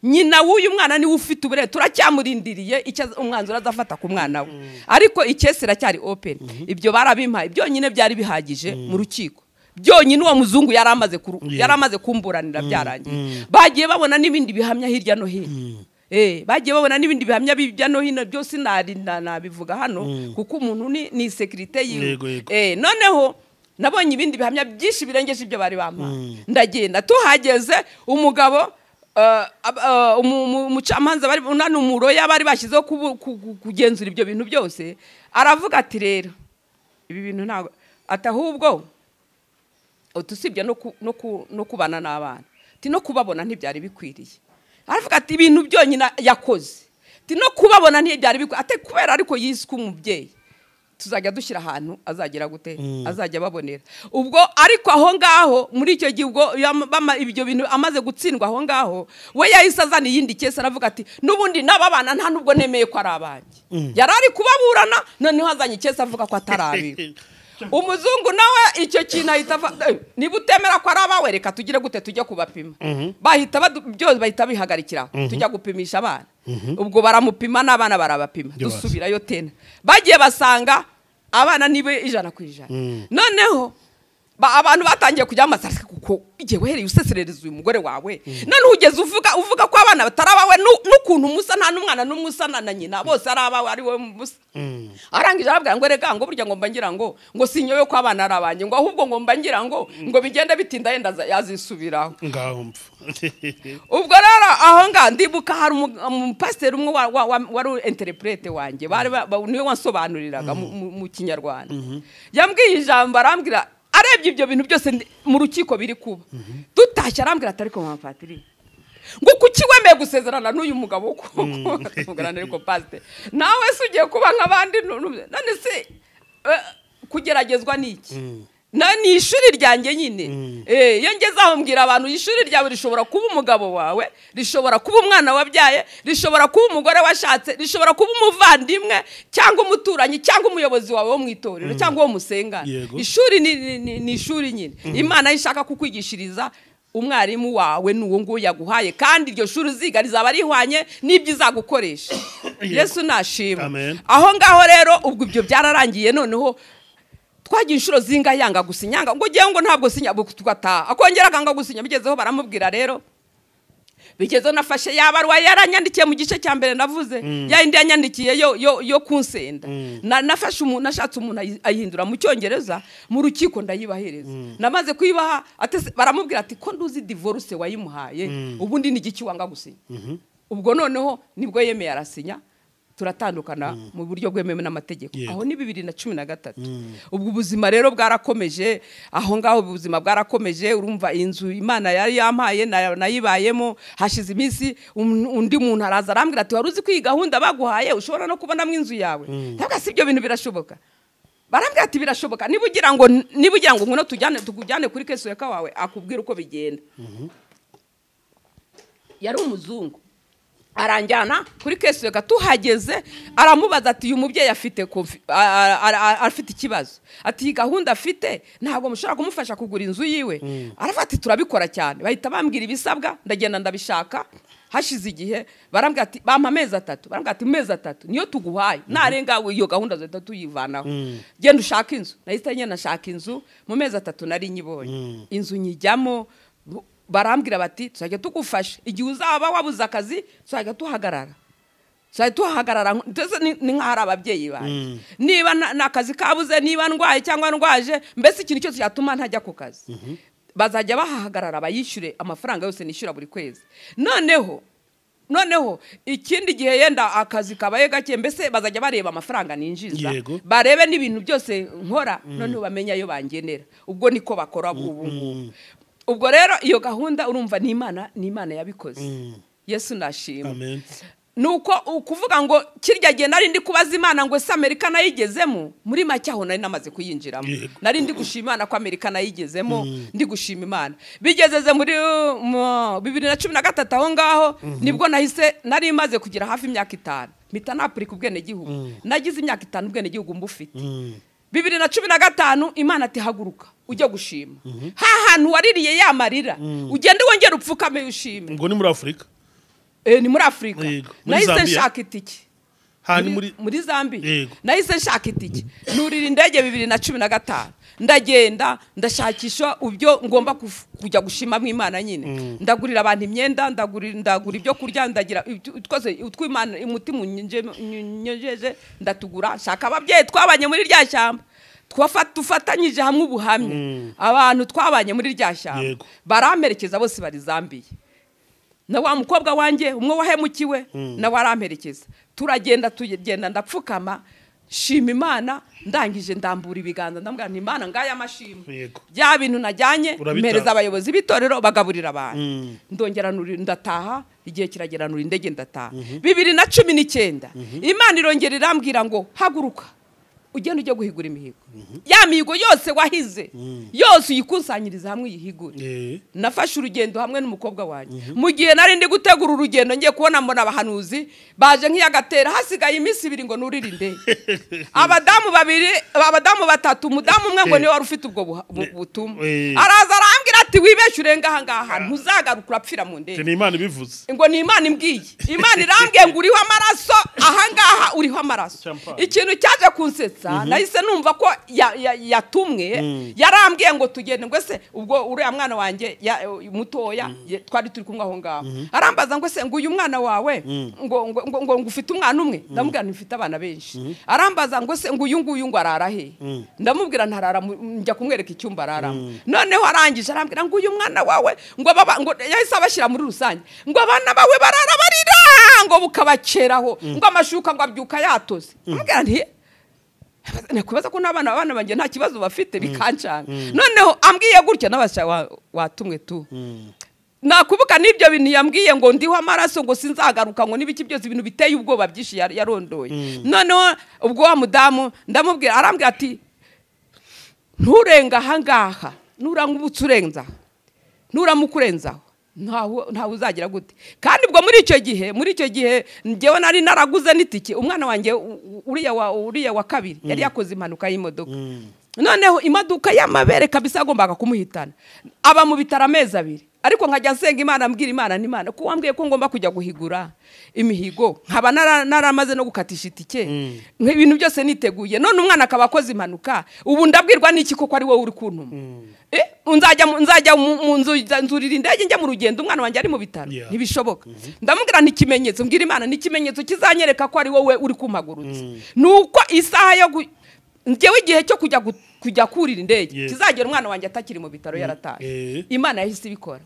Nyina w'uyu mwana ni ufite ubure turacyamurindiriye icyo umwanzuro azafata ku mwana we. Ariko ikese iracyari open. Ibyo barabimpaye byonyine byari bihagije mu rukiko. Byonyine uwo muzungu yaramaze kumburanira byarangiye. Bagiye babona n'ibindi bihamya hirya no hino. Bagiye babona n'ibindi bihamya bijya no hino byose nabivuga hano kuko umuntu ni security yiwe. Noneho nabonye ibindi bihamya byinshi birengeje ibyo bari bampaye. Ndagenda tuhageze umugabo umucamanza bari unani umuroya bari bashyizeho kugenzura ibyo bintu byose aravuga ati rero ibi bintu ntago atahubwo utusibye no kubana n'abana ati no kubabona ntibyari bikwiriye. Aravuga ati ibintu byonyine yakoze ati no kubabona ntibyari bikwiriye ate kubera ariko yiswe umubyeyi tuzajya dushyira ahantu azagera gute azajya babonera. Ubwo ariko aho ngaho muri icyo gihe ubwo ibyo bintu amaze gutsindwa aho ngaho we yahise azana iyindi kese aravuga ati nubundi n'ababana nta nubwo nemeye ko ari abanjye. Yarari kubaburana noneho azanye kese avuga ko atarabiwe. Umuzungu nawe icyo kintu ahita niba utemera ko ari abawe reka tugire gute tujye kubapima. Byose bahita bihagarikira tujya gupimisha abana. Ubwo baramupima n'abana barabapima dusubirayo tena bagiye basanga abana nibe 100%. Noneho abantu batangiye kujya amasarika kuko igihe wehereye useserereza uyu mugore wawe none ugeze uvuga ko abana batarabawe n'ukuntu musa nta n'umwana n'umusana na nyina bose ari abawe ari we musa arangije arabwira ngo rega ngo burya ngo mbangira ngo sinyoye ko abana ari abanye ngo ahubwo ngo mbangira ngo bigende bitinda yenda yazisubiraho ngaho mpfa ubwo rero aho ndibuka hari umupasiteri umwe wari interprete wanjye niwe wansobanuriraga mu kinyarwanda yambwiye ijambo arambwira arebye ibyo bintu byose mu rukiko biri kuba tutashya arambwira atari ko mwafatiri ngo kuki wemeye gusezerana n'uyu mugabo kuvugana ariko pastor nawe se ugiye kuba nk'abandi none se kugeragezwa niki ni ishuri ryanjye nyine iyo ngezaho mbwira abantu ishuri ryawe rishobora kuba umugabo wawe rishobora kuba umwana wabyaye rishobora kuba umugore washatse rishobora kuba umuvandimwe cyangwa umuturanyi cyangwa umuyobozi wawe wo mu itorero cyangwa wo musengana ishuri ni ishuri nyine Imana ishaka kukwigishiriza umwarimu wawe n'uwo ngo yaguhaye kandi iryo shuri uziga rizaba rihwanye n'ibyo izagukoresha Yesu nashima aho ngaho rero ubwo ibyo byararangiye noneho twagiye inshuro zinga yanga gusinyanga ngo giye ngo ntabwo sinya tugataha akongera akanga gusinya bigezeho baramubwira rero bigezeho nafashe yabarwa yaranyandikiye mu gice cya mbere navuze yindi yanyandikiye yo kunsenda nafashe umuntu nashatse umuntu ayihindura mu cyongereza mu rukiko ndayibahereza namaze kuyibaha baramubwira ati ko nduzi divorce wayimuhaye ubundi ni giki wanga gusinya ubwo noneho nibwo yemeye arasinya turatandukana mu buryo bwemewe n'amategeko aho ni 2013 ubwo ubuzima rero bwarakomeje aho ngaho ubuzima bwarakomeje urumva inzu Imana yari yampaye nayibayemo hashize iminsi undi muntu araza arambwira ati waruzi ko iyi gahunda baguhaye ushobora no kubona mu inzu yawe ntabwo si ibyo bintu birashoboka barambwira ati birashoboka niba ugira ngo nguno tukujyane kuri keso ya kawawe akubwira uko bigenda yari umuzungu aranjyana kuri keso tuhageze aramubaza ati uyu mubyeyi afite ikibazo ati gahunda afite ntabwo mushobora kumufasha kugura inzu yiwe arafata ati turabikora cyane bahita bambwira ibisabwa ndagenda ndabishaka hashize igihe barambwira ati bampa amezi 3 barambwira ati amezi 3 niyo tuguhaye narenga iyo gahunda zeta tuyivanaho genda ushaka inzu nahise nyene nashaka inzu mu mezi 3 nari nyibonye inzu nyijyamo barambwira bati tuzajya tugufasha igihe uzaba wabuze akazi tuzajya tuhagarara ndetse ni nk'ahari ababyeyi bawe niba n'akazi kabuze niba ndwaye cyangwa ndwaje mbese ikintu cyose cyatuma ntajya ku kazi bazajya bahagarara bayishyure amafaranga yose nishyura buri kwezi noneho ikindi gihe yenda akazi kabaye gake mbese bazajya bareba amafaranga ninjiza barebe n'ibintu byose nkora noneho bamenya ayo bangenera ubwo niko bakora ubu ubwo rero iyo gahunda urumva ni Imana yabikoze Yesu nashima amen nuko ukuvuga ngo kirya gihe nari ndi kubaza Imana ngo se Amerika nayigezemo muri macyaho nari namaze kuyinjiramo nari ndi gushima Imana ko Amerika nayigezemo ndi gushima Imana bigezeze muri 2013 aho ngaho nibwo nahise nari imaze kugira hafi imyaka 5 mpita napurika ubwene gihugu nagize imyaka 5 ubwene gihugu mbufite 2015 Imana ati haguruka ujya gushima hantu waririye yamarira ugende wongera upfukame ushime ngo ni muri Afrika ni muri Afrika nahise nshaka itiki muri Zambia nahise nshaka itiki nurira indege 2015 ndagenda ndashakisha ubyo ngomba kujya gushima mu Imana nyine ndagurira abantu imyenda ndagura ibyo kurya ndagira twose utw'Imana umutima unyejeje ndatugura shaka ababyeyi twabanye muri rya shyamba tufatanyije hamwe ubuhamya abantu twabanye muri rya shyamba baramperekeza bose bari Zambia na wa mukobwa wanjye umwe wahemukiwe na waramperekeza tugenda ndapfukama shima Imana ndangije ndambura ibiganza ndambwira nti Imana ngaya amashimwe bya bintu najyanye mpereza abayobozi bitorero bagaburira abantu ndongera ndataha igihe kiragera nuri indege ndataha 2019 Imana irongera irambwira ngo haguruka ugenda ujye guhigura imihigo ya mihigo yose wahize yose uyikusanyiriza hamwe uyihigure nafashe urugendo hamwe n'umukobwa wanjye mu gihe nari ndi gutegura urugendo ngiye kubona mbona abahanuzi baje nk'iyagatera hasigaye iminsi 2 ngo nuririnde abadamu 3 umudamu umwe ngo niwe wari ufite ubwo butumwa araza arambwira ati wibeshye urenga aha ngaha ntuzagaruka urapfira mu ndege ni Imana ibivuze ngo ni Imana imbwiye Imana irambwiye ngo uriho amaraso aha ngaha uriho amaraso ikintu cyaje kunsetsa nahise numva ko yatumwe yarambwiye ngo tugende ngo se ubwo uriya mwana wanjye mutoya twari turi kumwe aho ngaho arambaza ngo se ngo uyu mwana wawe ngo ufite umwana umwe ndamubwira ntifite abana benshi arambaza ngo se ngo uyu nguyu ngo arara he ndamubwira ntarara njya kumwereka icyumba araramo noneho arangije arambwira ngo uyu mwana wawe ngo yahise abashyira muri rusange ngo abana bawe barara barira ngo bukabaceraho ngo amashuka ngo abyuka yatoze ndamubwira nti nakwibaza ko abana banjye nta kibazo bafite bikancanga noneho ambwiye gutya n'abasha watumwe tu nakubuka n'ibyo bintu yambwiye ngo ndiho amaraso ngo sinzagaruka ngo nibiki byose ibintu biteye ubwoba byinshi yarondoye noneho ubwo wa mudamu ndamubwira arambwira ati nturenga ahangaha nurangubutse urenza nuramukurenzaho ntawe uzagira gute kandi ubwo muri icyo gihe njyewe nari naraguze n'itike umwana wanjye uriya wa kabiri yari yakoze impanuka y'imodoka noneho imodoka y'amabere kabisa agombaga kumuhitana aba mu bitaro amezi 2 ariko nkajya nsenga Imana mbwira Imana n'Imana ko wambwiye ko ngomba kujya guhigura imihigo nkaba naramaze no gukatisha itike nk'ibintu byose niteguye none umwana akaba akoze impanuka ubu ndabwirwa n'iki koko ari wowe uri kuntuma nzajya mu nzurira indege njya mu rugendo umwana wanjye ari mu bitaro ntibishoboka ndamubwira n'ikimenyetso mbwira Imana n'ikimenyetso kizanyereka ko ari wowe uri kumpagurutsa nuko isaha yo njyewe igihe cyo kujya kurira indege kizagera umwana wanjye atakiri mu bitaro yarataye Imana yahise ibikora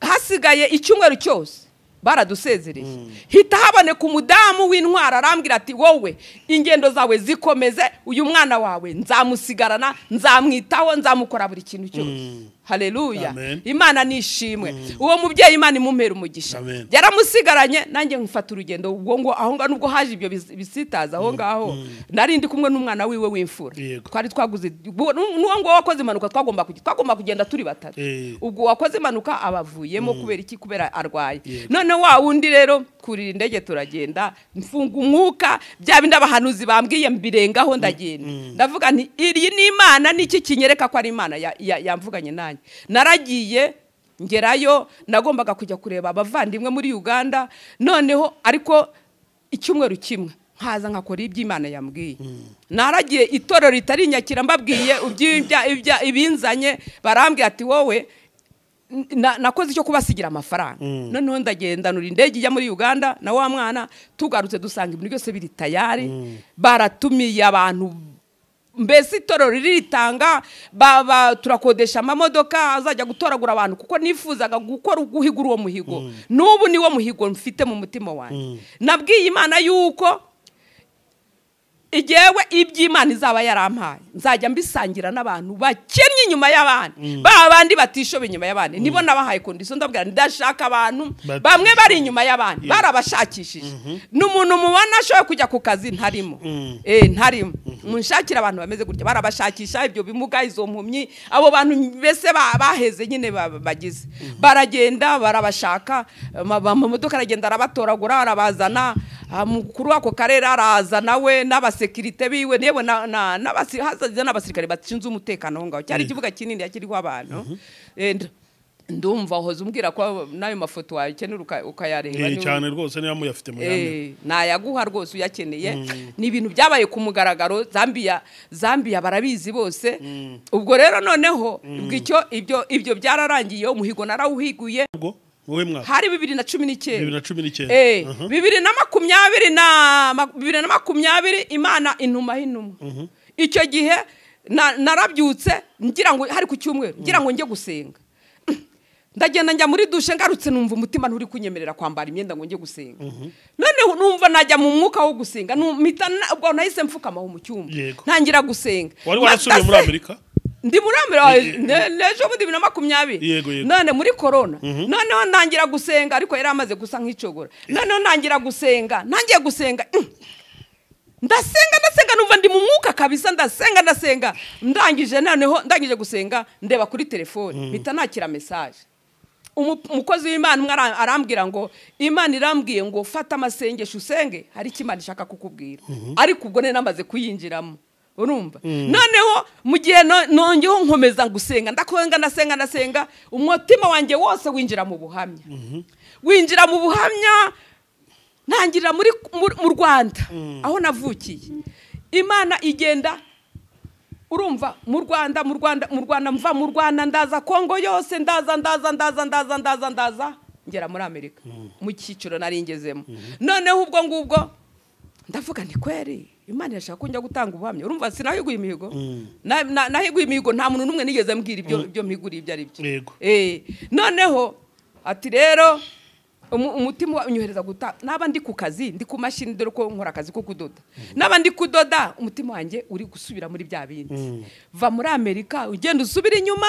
hasigaye icyumweru cyose baradusezereye hita haboneka umudamu w'intwara arambwira ati wowe ingendo zawe zikomeze uyu mwana wawe nzamusigarana nzamwitaho nzamukora buri kintu cyose haleluya Imana nishimwe uwo mubyeyi Imana imumpera umugisha yaramusigaranye nanjye ngufata urugendo ubwo ngo aho ngaho nubwo haje ibyo bisitaza aho ngaho nari ndi kumwe n'umwana wiwe w'imfura twari twaguze n'uwo ngo wakoze impanuka twagomba kugenda turi batatu ubwo wakoze impanuka abavuyemo kubera iki kubera arwaye none wa wundi rero kurira indege turagenda mfunga umwuka bya bindi abahanuzi bambwiye mbirengaho ndagenda ndavuga nti iri ni Imana niki kinyereka ko ari Imana yamvuganye nanjye naragiye ngerayo nagombaga kujya kureba abavandimwe muri Uganda noneho ariko icyumweru kimwe nkaza nkakora iby'Imana yambwiye naragiye itorero ritari nyakira mbabwiye ibinzanye barambwiye ati wowe nakoze icyo kubasigira amafaranga noneho ndagenda nuri indege ijya muri Uganda na wa mwana tugarutse dusanga ibintu byose biri tayari baratumiye abantu mbese itorero riritanga turakodesha amamodoka azajya gutoragura abantu kuko nifuzaga gukora guhigura uwo muhigo n'ubu niwo muhigo mfite mu mutima wanjye nabwiye Imana yuko igewe iby'Imana izaba yarampaye nzajya mbisangira n'abantu bakennye inyuma y'abandi babandi batishobe inyuma y'abandi nibo nabahaye condition ndabwira ndashaka abantu bamwe bari inyuma y'abandi barabashakishije n'umuntu mubona ashoye kujya ku kazi ntarimo ntarimo munshakira abantu bameze gutya barabashakisha ibyo bimuga izo mpumyi abo bantu bese baheze nyine bagize baragenda barabashaka amamodoka aragenda arabatoragura arabazana mukuru wako karere araza nawe n'abasekirite biwe nibo n'abasirikare bashinzwe umutekano aho ngaho cyari ikibuga kinini yakiriho abantu ndumva hoze umbwira ko nayo mafoto wakenera ukayareba cyane rwose niba muyafite mu yamwe nayaguha rwose uyakeneye ni ibintu byabaye ku mugaragaro Zambia barabizi bose ubwo rero noneho ibyo byararangiye umuhigo narawuhiguye hari 2019 2020 Imana intuma hinuma icyo gihe narabyutse ngira ngo hari ku cyumweru ngira ngo nge gusenga ndagenda njya muri dushe ngarutse numva umutima nturi kunyemerera kwambara imyenda ngo nge gusenga none numva najya mu mwuka wo gusenga numita ubwo nahise mfukama mu cyumba ntangira gusenga wari warasubiye muri Amerika ndi muri nejo muri 2020 none muri corona noneho ntangira gusenga ariko yari amaze gusa nk'icogora noneho ntangira gusenga ntangiye gusenga ndasenga numva ndi mu mwuka kabisa ndasenga ndangije gusenga ndeba kuri telefone mpita nakira message umukozi w'Imana arambwira ngo Imana irambwiye ngo fata amasengesho usenge hari ikimana ishaka kukubwira ariko ubwo nene namaze kuyinjiramo urumva noneho mu gihe nongeho nkomeza gusenga ndasenga umutima wanjye wose winjira mu buhamya ntangirira mu Rwanda aho navukiye. Imana igenda urumva mu Rwanda mva mu Rwanda ndaza Kongo yose ndaza ngera muri Amerika mu cyiciro naringezemo. Noneho ubwo ngubwo ndavuga ni kweri Imana yashaka ko njya gutanga ubuhamya. Urumva sinahiguye imihigo nahiguye imihigo nta muntu numwe nigeze mbwira ibyo mpiguriye ibyo ari byo. Noneho ati rero umutima unyohereza guta naba ndi ku kazi ndi ku mashini dore ko nkora akazi ko kudoda naba ndi kudoda umutima wanjye uri gusubira muri bya bindi. Va muri Amerika ugenda usubira inyuma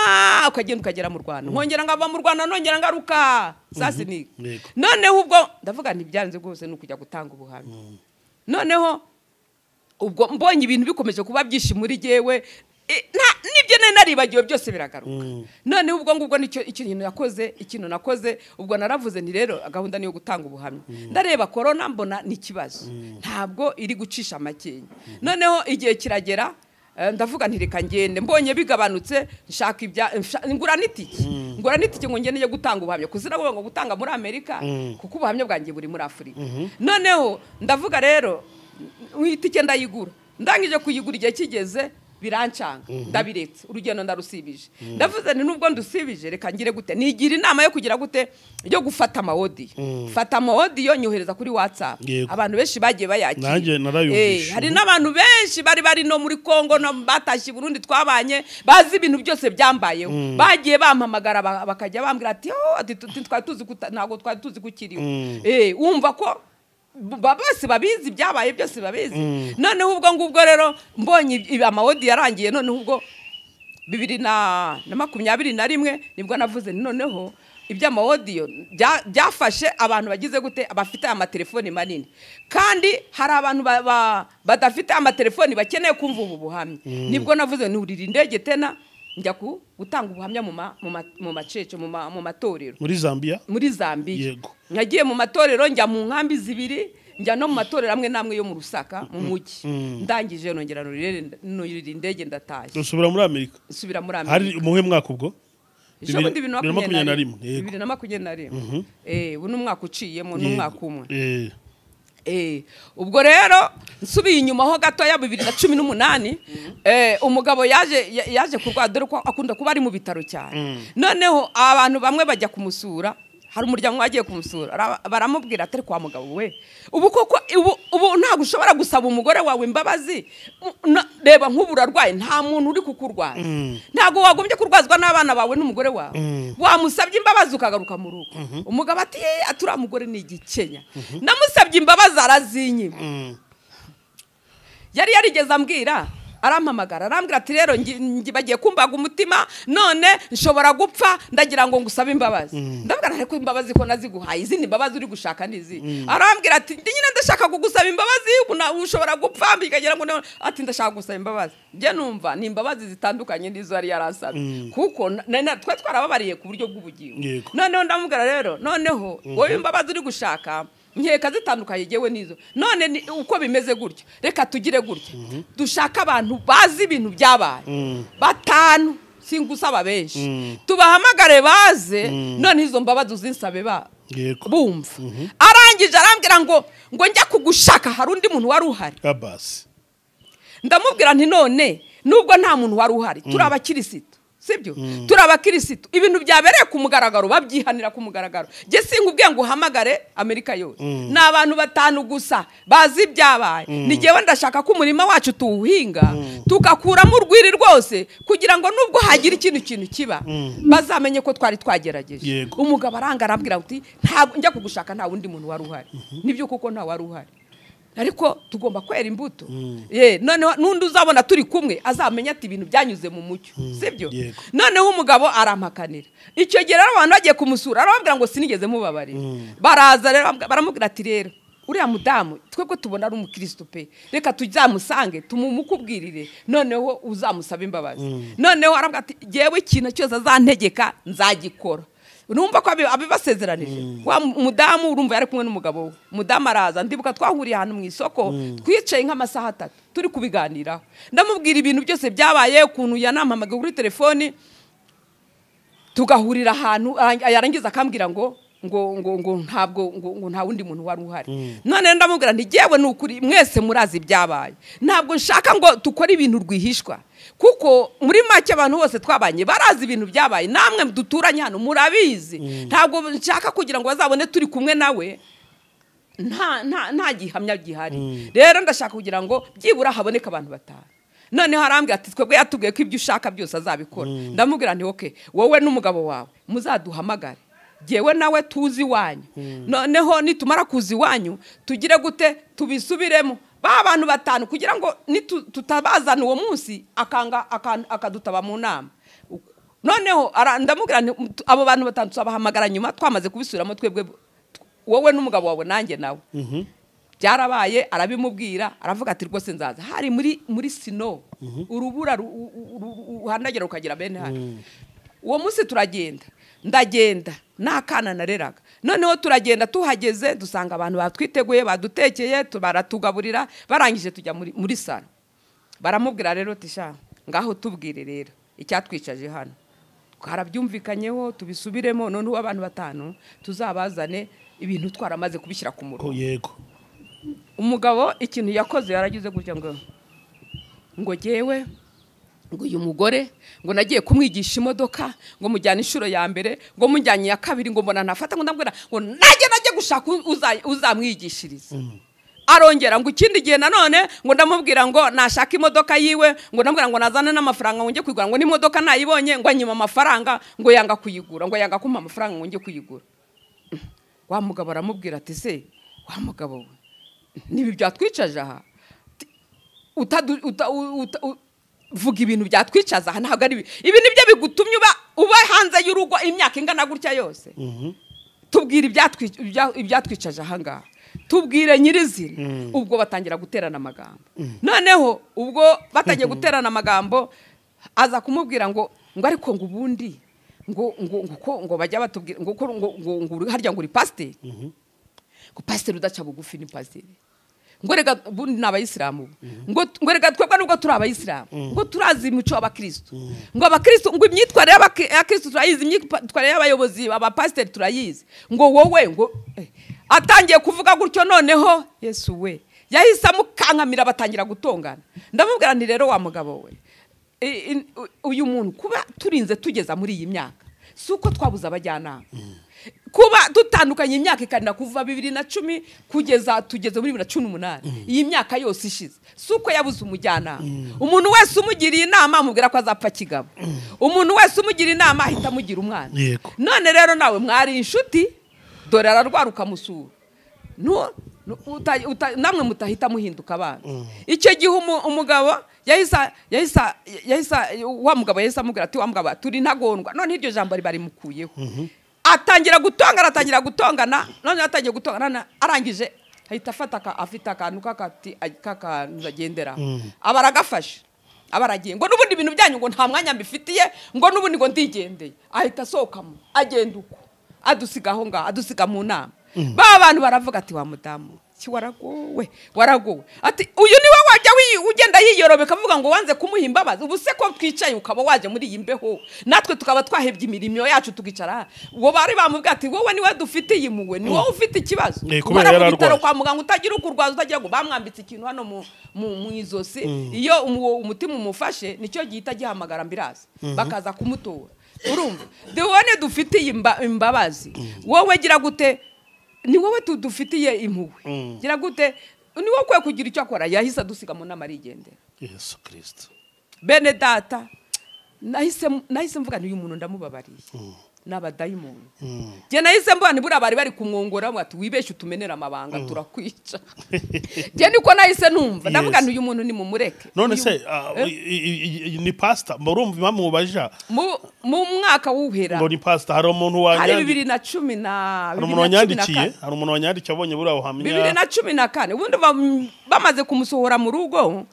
ukagenda ukagera mu Rwanda nkongera ngava mu Rwanda nongera ngaruka sasi ni. Noneho ubwo ndavuga ntibyanze rwose no kujya gutanga ubuhamya. Noneho ubwo mbonye ibintu bikomeje kuba byinshi muri jewe nibyo naribagiwe byose biragaruka. Noneho ubwo ngubwo nicyo ikintu nakoze ubwo naravuze ni rero gahunda niyo gutanga ubuhamya. Ndareba corona mbona ni kibazo ntabwo iri gucisha makenya. Noneho igihe kiragera ndavuga nti reka ngende mbonye bigabanutse nshaka ngura nitike ngo ngende gutanga ubuhamya kuzira ngo gutanga muri Amerika kuko ubuhamya bwanjye buri muri Afurika. Noneho ndavuga rero witike ndayigura ndangije kuyigura igihe kigeze birancanga ndabiretse urugendo ndarusibije. Ndavuze ni nubwo ndusibije reka ngire gute nigira inama yo kugira gute yo gufata amaudio nyohereza kuri WhatsApp. Abantu benshi bagiye bayakira nanjye narayumvisha. Hari n'abantu benshi bari no muri Kongo no batashye Burundi twabanye bazi ibintu byose byambayeho bagiye bampamagara bakajya bambwira ati ntago twari tuzi kukiriho. Wumva ko bose babizi byabaye byose babizi. Noneho ubwo ngubwo rero mbonye amaudio yarangiye. Noneho ubwo 2021 nibwo navuze noneho iby'amaudio byafashe abantu bagize gute abafite amatelefoni manini kandi hari abantu badafite amatelefoni bakeneye kumva ubu buhamya. Nibwo navuze nurira indege tena njya gutanga ubuhamya mu macece mu matorero muri Zambia. Yego nyagiye mu matorero njya mu nkambi zibiri njya no mu matorero amwe namwe yo mu Rusaka mu mujyi. Ndangije nongera nurira indege ndataye usubira muri Amerika. Hari umuhe mwaka ubwo 2021 ubu n'umwaka uciyemo n'umwaka umwe. Ubwo rero nsubiye inyuma ho gato ya 2018 umugabo yaje kurwara dore ko akunda kuba ari mu bitaro cyane. Noneho abantu bamwe bajya kumusura hari umuryango wagiye kumusura baramubwira atari kwa mugabo we ubu koko ubu nta gushobora gusaba umugore wawe imbabazi reba nk'uburarwaye nta muntu uri kukurwara ntago wagombye kurwazwa n'abana bawe n'umugore wawe wamusabye imbabazi ukagaruka mu rugo. Umugabo ati atura mugore ni igikenya namusabye imbabazi arazinyima. Yari yarigeze ambwira arampamagara arambwira ati rero bagiye kumbaga umutima none nshobora gupfa ndagira ngo ngusabe imbabazi. Ndabwira ariko imbabazi ko naziguhaye izindi imbabazi uri gushaka nizi. Arambwira ati nyine ndashaka kugusaba imbabazi ushobora gupfa mbikagira ngo ati ndashaka gusaba imbabazi. Je numva ni imbabazi zitandukanye nizo ari yarasabye kuko twe twarababariye ku buryo bw'ubugingo. Noneho ndamubwira rero noneho wowe imbabazi uri gushaka nkeka zitandukanye yewe nizo none uko bimeze gutyo reka tugire gutyo dushaka abantu bazi ibintu byabaye 5 singusaba benshi tubahamagare baze none izo mbabazi uzinsabe bumva. Arangije arambwira ngo njya kugushaka hari undi muntu wari uhari. Ndamubwira nti none nubwo nta muntu wari uhari turabakirisitu sibyo turabakirisitu ibintu byabereye ku mugaragaro babyihanira ku mugaragaro. Je singubwiye ngo uhamagare Amerika yose n'abantu 5 gusa bazi byabaye. Nigewe ndashaka ko umurimo wacu tuwuhinga tugakuramo urwiri rwose kugira ngo nubwo hagira ikintu kiba bazamenye ko twari twagerageje. Umugabo aranga arabwira uti ntabwo njya kugushaka nta wundi muntu wari uhari. Nibyo kuko nta wari uhari ariko tugomba kwera imbuto. Noneho nundi uzabona turi kumwe azamenya ati ibintu byanyuze mu mucyo sibyo. Noneho umugabo arampakanira icyo gihe rero abantu bagiye kumusura arababwira ngo sinigeze mubabarira. Baraza rero baramubwira ati rero uriya mudamu twebwe tubona ari umukristo pe reka tuzamusange tumumukubwirire noneho uzamusaba imbabazi. Noneho arabwira ati jewe ikintu cyose azantegeka nzagikora. Urumva ko abibasezeranije wa mudamu urumva yari kumwe n'umugabo we. Mudamu araza ndibuka twahuriye ahantu mu isoko twicaye nk'amasaha 3 turi kubiganiraho ndamubwira ibintu byose byabaye ukuntu yanampamagaye kuri telefoni tugahurira ahantu yarangiza akambwira ngo ngo ntabwo ngo nta wundi muntu wari uhari none ndamubwira nti jewe nukuri mwese murazi byabaye ntabwo nshaka ngo tukore ibintu rwihishwa kuko muri make abantu bose twabanye barazi ibintu byabaye namwe duturanye hano murabizi ntabwo nshaka kugira ngo bazabone turi kumwe nawe nta gihamya gihari rero ndashaka kugira ngo byibura haboneka abantu batanu none harambwira ati twebwe yatubwiye ko ibyo ushaka byose azabikora ndamubwira nti okay wowe n'umugabo wawe muzaduhamagare jewe nawe tuzi wanyu noneho nitumara kuzi wanyu tugire gute tubisubiremo abantu batanu kugira ngo tutabazana uwo munsi akadutaba mu nama noneho ndamubwira abo bantu batanu tuzabahamagara nyuma twamaze kubisubiramo twebwe wowe n'umugabo wawe nanjye nawe byarabaye arabimubwira aravuga ati rwose nzaza hari muri sino urubura ruhanagera ukagira bene hano uwo munsi ndagenda n'akana nareraga noneho turagenda tuhageze dusanga abantu batwiteguye badutekeye baratugaburira barangije tujya muri sano baramubwira rero tisha ngaho tubwire rero icyatwicaje hano twarabyumvikanyeho tubisubiremo noneho abantu batanu tuzabazane ibintu twaramaze kubishyira ku murongo yego umugabo ikintu yakoze yaragize gutya ngo jewe ngo uyu mugore ngo nagiye kumwigisha imodoka ngo mujyane inshuro ya mbere ngo mujyanye ya kabiri ngo mbona ntafata ngo ndambwira ngo najye gushaka uzamwigishiriza arongera ngo ikindi gihe nanone ngo ndamubwira ngo nashaka imodoka yiwe ngo ndambwira ngo nazane n'amafaranga ngo njye kuyigura ngo n'imodoka nayibonye ngo anyima amafaranga ngo yanga kuyigura ngo yanga kumpa amafaranga ngo njye kuyigura wa mugabo aramubwira ati se wa mugabo we nibi byatwicaje aha vuga ibintu byatwicaza aha ntabwo ari ibi nibyo bigutumye uba hanze y'urugo imyaka ingana gutya yose tubwire ibyatwicaje aha ngaha tubwire nyirizina ubwo batangira guterana amagambo noneho ubwo batangiye guterana amagambo aza kumubwira ngo ariko ngo ubundi ngo bajya batubwira ngo harya ngo uri pasiteri ngo pasiteri udaca bugufi ni pasiteri ngo rega bundi n'abayisilamu ngo rega twebwe nubwo turi abayisilamu ngo turazi imico y'abakristo ngo abakristo ngo imyitwarire y'abakristo turayizi imyitwarire y'abayobozi abapasiteri turayizi ngo wowe ngo atangiye kuvuga gutyo noneho Yesu we yahise amukankamira batangira gutongana ndamubwira nti rero wa mugabo we uyu muntu kuba turinze tugeza muri iyi myaka suko twabuza abajyanama kuba dutandukanye imyaka ikanira kuva 2010 tugeze muri 2018 iyi myaka yose ishize suko yabuze umujyanama umuntu wese umugiriye inama amubwira ko azapfa kigabo umuntu wese umugiriye inama ahita amugira umwana none rero nawe mwari inshuti dore ararwaruka musura namwe mutahita muhinduka abana icyo gihe umugabo yahisa wa mugabo yahise amubwira ati wa mugabo turi ntagondwa none iryo jambo ribari mukuyeho atangira gutongana none atangiye gutongana arangije ahita afite akantu kakagendera abaragafashe abaragiye ngo n'ubundi ibintu byanyu ngo nta mwanya mbifitiye ngo n'ubundi ngo ndigendeye ahita asohokamo agenda uko adusiga aho ngaho adusiga mu nama ba bantu baravuga ati wa mudamu waragowe ati uyu niwe wajya ugenda yiyorobeka avuga ngo wanze kumuha imbabazi ubu se ko twicaye ukaba waje muri iyi mbeho natwe tukaba twahebye imirimo yacu tugicara uwo bari bamubwira ati wowe niwe dufitiye impuhwe ni wowe ufite ikibazo kubera mu bitaro kwa muganga utagira ukurwaza utagira ngo bamwambitse ikintu hano mu izosi iyo umutima umufashe nicyo gihita gihamagara ambirasi bakaza kumutora urumva duone dufitiye imbabazi wowe gira gute ni wowe tudufitiye impuhwe gira gute ni wowe kwe kugira icyo akora yahise adusiga mu nama arigendera Yesu Kristo bene data nahise mvuga uyu muntu ndamubabariye n'abadayimoni je nahise mbona buri abari bari kumwongora ati wibeshe utumenera amabanga turakwica je niko nahise numva ndavuga uyu muntu ni mumureke none se ni pastor murumva bamubaja mu mwaka wuhera ngo ni pastor hari umuntu wanyandi hari 2010 hari umuntu wanyandikiye abonye buri abuhamya 2014 ubundi bamaze kumusohora mu rugo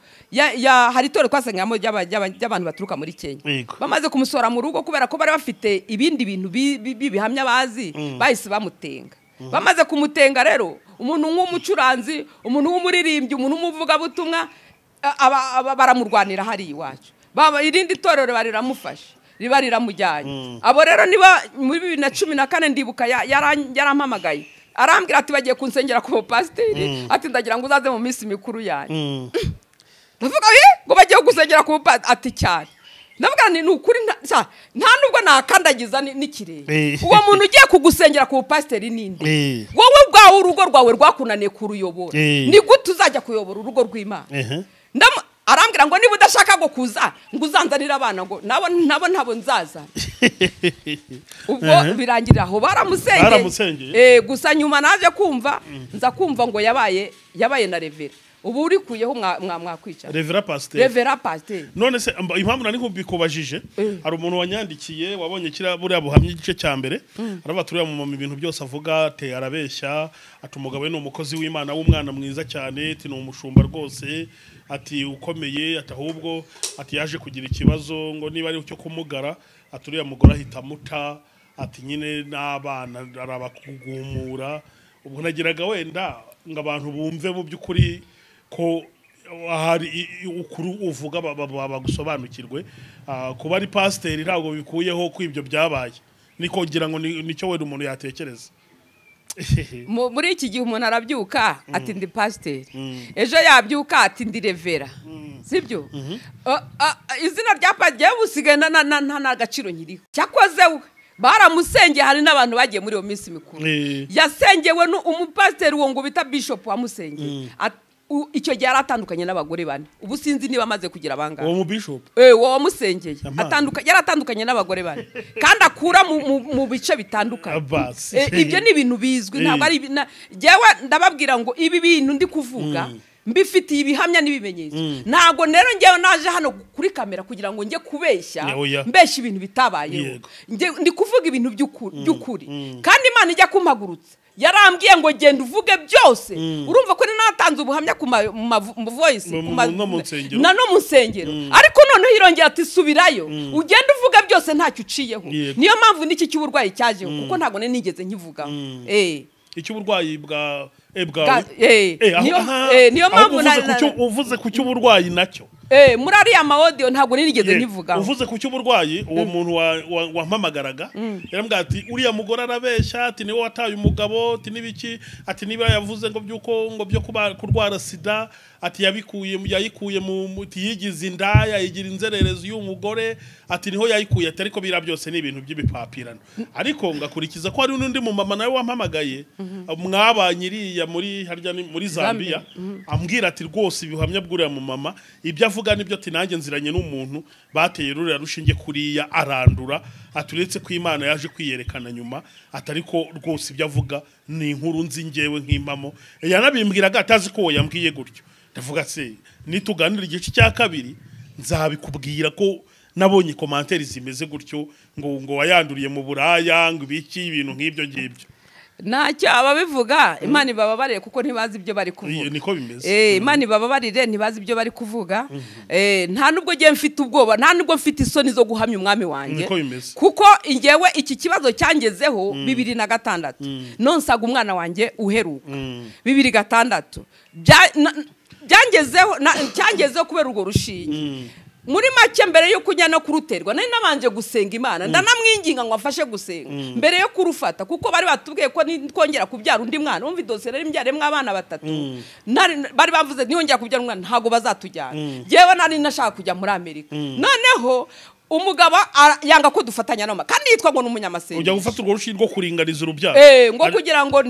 hari tore kwasangamo y'abantu baturuka muri Kenya bamaze kumusohora mu rugo kubera ko bari bafite ibindi bintu bibihamya bazi bahise bamutenga bamaze kumutenga rero umuntu nk'umucuranzi umuntu w'umuririmbyi umuntu w'umuvuga butumwa baramurwanira hari iwacu irindi torero bariramufashe riba riramujyanye abo rero niba muri 2014 ndibuka yarampamagaye arambwira ati bagiye kunsengera ku pasiteri ati ndagira ngo uzaze mu minsi mikuru yanyu ndavuga ngo bagiye gusengera ku pasiteri ati cyane ndavuga ni ukuri nta nubwo nakandagiza n'ikirere uwo muntu ugiye kugusengera ku pasiteri ninde wowe bwawe urugo rwawe rwakunaniye kuruyobora ni gute uzajya kuyobora urugo rw'Imana arambwira ngo niba udashaka go kuza ngo uzanzanira abana ngo nabo nzaza ubwo birangira aho baramusengeye gusa nyuma naje kumva nza kumva ngo yabaye na revera ubu uri kuyeho mwakwica revera pasiteri none se impamvu nari kubikubajije hari umuntu wanyandikiye wabonye buriya buhamya igice cya mbere araba turiya mu mama ibintu byose avuga te arabeshya ati umugabo ni umukozi w'Imana w'umwana mwiza cyane ati ni umushumba rwose ati ukomeye ati ahubwo ati yaje kugira ikibazo ngo niba ari cyo kumugara ati uriya mugore ahita muta ati nyine n'abana arabakugumura ubwo nagiraga wenda ngo abantu bumve mu by'ukuri ko hari ukuru uvuga bagusobanukirwe kuba ari pasiteri ntabwo bikuyeho ko ibyo byabaye niko ngira ngo nicyo wenda umuntu yatekereza muri iki gihe umuntu arabyuka ati ndi pasiteri ejo yabyuka ati ndi revera sibyo izina rya pasiteri busigaye nta gaciro nyiriho cyakoze we baramusengeye hari n'abantu bagiye muri iyo minsi mikuru yasengewe umupasiteri uwo ngo bita bishop wamusengeye icyo gihe yaratandukanye n'abagore bane ubu sinzi niba amaze kugira abangaba uwo mu bishop uwo wamusengeye yaratandukanye n'abagore bane kandi akura mu bice bitandukanye ibyo ni ibintu bizwi ntabwo ari jewe ndababwira ngo ibi bintu ndi kuvuga mbifitiye ibihamya n'ibimenyetso ntabwo rero ngewe naje hano kuri kamera kugira ngo njye kubeshya mbeshya ibintu bitabayeho ndi kuvuga ibintu by'ukuri kandi Imana ijya kumpagurutsa yarambwiye ngo genda uvuge byose urumva ko natanze ubuhamya ku voice no mu nsengero ariko noneho irongera ati subirayo ugenda uvuga byose ntacyo uciyeho niyo mpamvu n'iki cy'uburwayi cyajeho kuko ntabwo nigeze nkivuga icy'uburwayi niyo mpamvu uvuze ku cy'uburwayi nacyo muri ariya audio ntabwo nigeze nkivuga uvuze ku cy'uburwayi uwo muntu wampamagaraga yarambwira ati uriya mugore arabeshya ati niwe wataye umugabo ati nibiki ati niba yavuze ngo byo kurwara sida ati yayikuye mu yigize indaya yigira inzererezi y'umugore ati niho yayikuye ati ariko bira byose ni ibintu by'ibipapirano ariko ngakurikiza ko hari n'undi mu mama nawe wampamagaye mwabanyiriya muri Zambia ambwira ati rwose ibihamya bw'uriya mu mama ibyo avuga nibyo ati nanjye nziranye n'umuntu bateye rurira rushinge kuriya arandura aturetse ko Imana yaje kwiyerekana nyuma atariko rwose ibyo avuga ni inkuru nzi ngewe nk'impamo yanabimbwiraga atazi ko yambwiye gutyo ndavuga se nituganira igice cya kabiri nzabikubwira ko nabonye commentaires zimeze gutyo ngo wayanduriye mu buraya ngo ibiki ibintu nk'ibyo ngibyo ntacyo ababivuga Imana ibababarire kuko ntibazi ibyo bari kuvuga niko bimeze Imana ibababarire ntibazi ibyo bari kuvuga nta nubwo ngiye mfite ubwoba nta nubwo mfite isoni zo guhamya umwami wanjye kuko ingewe iki kibazo cyangezeho 2006 nonsaga umwana wanjye uheruka 2006 cyangezeho kubera urwo rushinge muri make mbere yo kujya no kuruterwa nari nabanje gusenga Imana ndanamwinginga ngo afashe gusenga mbere yo kurufata kuko bari batubwiye ko twongera kubyara undi mwana umva idose rero imbyaremwe abana batatu bari bavuze niyongera kubyara umwana ntago bazatujyana jewe nari nashaka kujya muri Amerika noneho umugabo yanga ko dufatanya noma kandi yitwa ngo n'umunyamasenga ujya gufata urwo rushinge rwo kuringaniza urubyaro ngo kugira ngo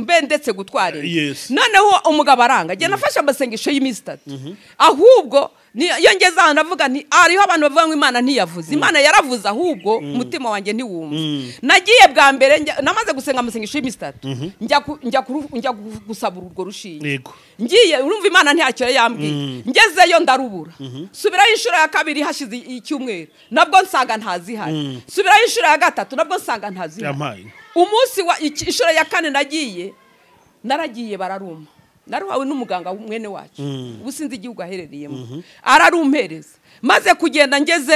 mbe ndetse gutware noneho umugabo aranga je nafashe amasengesho y'imisi 3 ahubwo yongeza aho navuga nti ariho abantu bavuga ngo Imana ntiyavuze Imana yaravuze ahubwo umutima wanjye ntiwumva nagiye bwa mbere namaze gusenga amasengesho y'imisi 3 njya gusabura urwo rushinge ngiye urumva Imana ntiyacyo yambwiye ngezeyo ndarubura subirayo inshuro ya kabiri hashize icyumweru nabwo nsanga ntazihari subirayo inshuro ya gatatu nabwo nsanga ntazihari umunsi wa inshuro ya kane naragiye bararuma naruhawe n'umuganga mwene wacu ubusinzi igihugu aherereyemo ararumpereza maze kugenda ngeze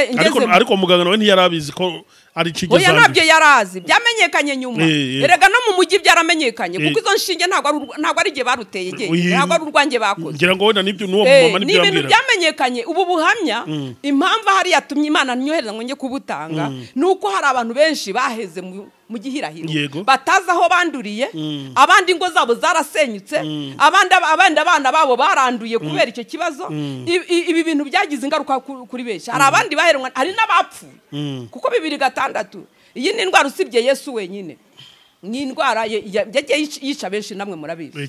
ariko muganga nawe ntiyarabizi ko ari cigeze oya nabyo yarazi byamenyekanye nyuma erega no mu mujyi byaramenyekanye kuko izo nshinge ntago ari gihe baruteye ntago ari urwange bakoze ngira ngo wenda nibyo nuwo mama nibyo yambwira ibintu byamenyekanye ubu buhamya impamvu hari yatumye Imana nyohereza ngo nge kubutanga nuko hari abantu benshi baheze mu gihirahiro bataza aho banduriye abandi ngo zabo zarasenyutse abandi abana babo baranduye kubera icyo kibazo ibi bintu byagize ingaruka kuri benshi hari abandi baherenwa hari n'abapfuye kuko 2006 iyi ni indwara usibye Yesu wenyine ni indwara yagiye yica benshi namwe murabizi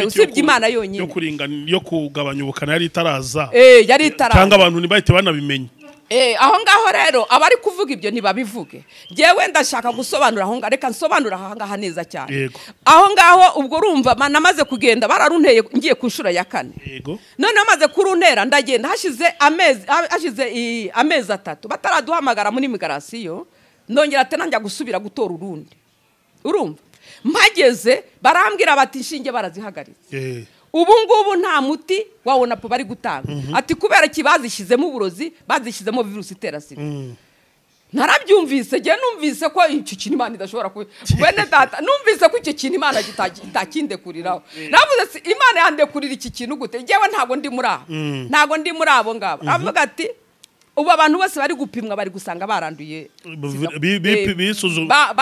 usibye Imana yonyine yo kugabanya ubukana yari itaraza cyangwa abantu ntibahite banabimenye aho ngaho rero abari kuvuga ibyo ntibabivuge jewe ndashaka gusobanura aho ngaho reka nsobanura aho ngaho neza cyane aho ngaho ubwo urumva namaze kugenda bararunteye ngiye ku nshuro ya 4 none amaze kuruntera ndagenda hashize amezi 3 bataraduhamagara muri migrasiyo ndongera ate nanjya gusubira gutora urundi urumva mpageze barambwira bati inshinge barazihagaritse ubu ngubu nta muti wabona po bari gutanga ati kubera kibazishyizemo uburozi bazishyizemo virusi itera sida narabyumvise je numvise ko icyo kintu Imana idashobora bene data numvise ko icyo kintu Imana itakindekuriraho navuze Imana yandekurira iki kintu gute jewe ntago ndi muri abo ngabo avuga ati ubu abantu bose bari gupimwa bari gusanga baranduye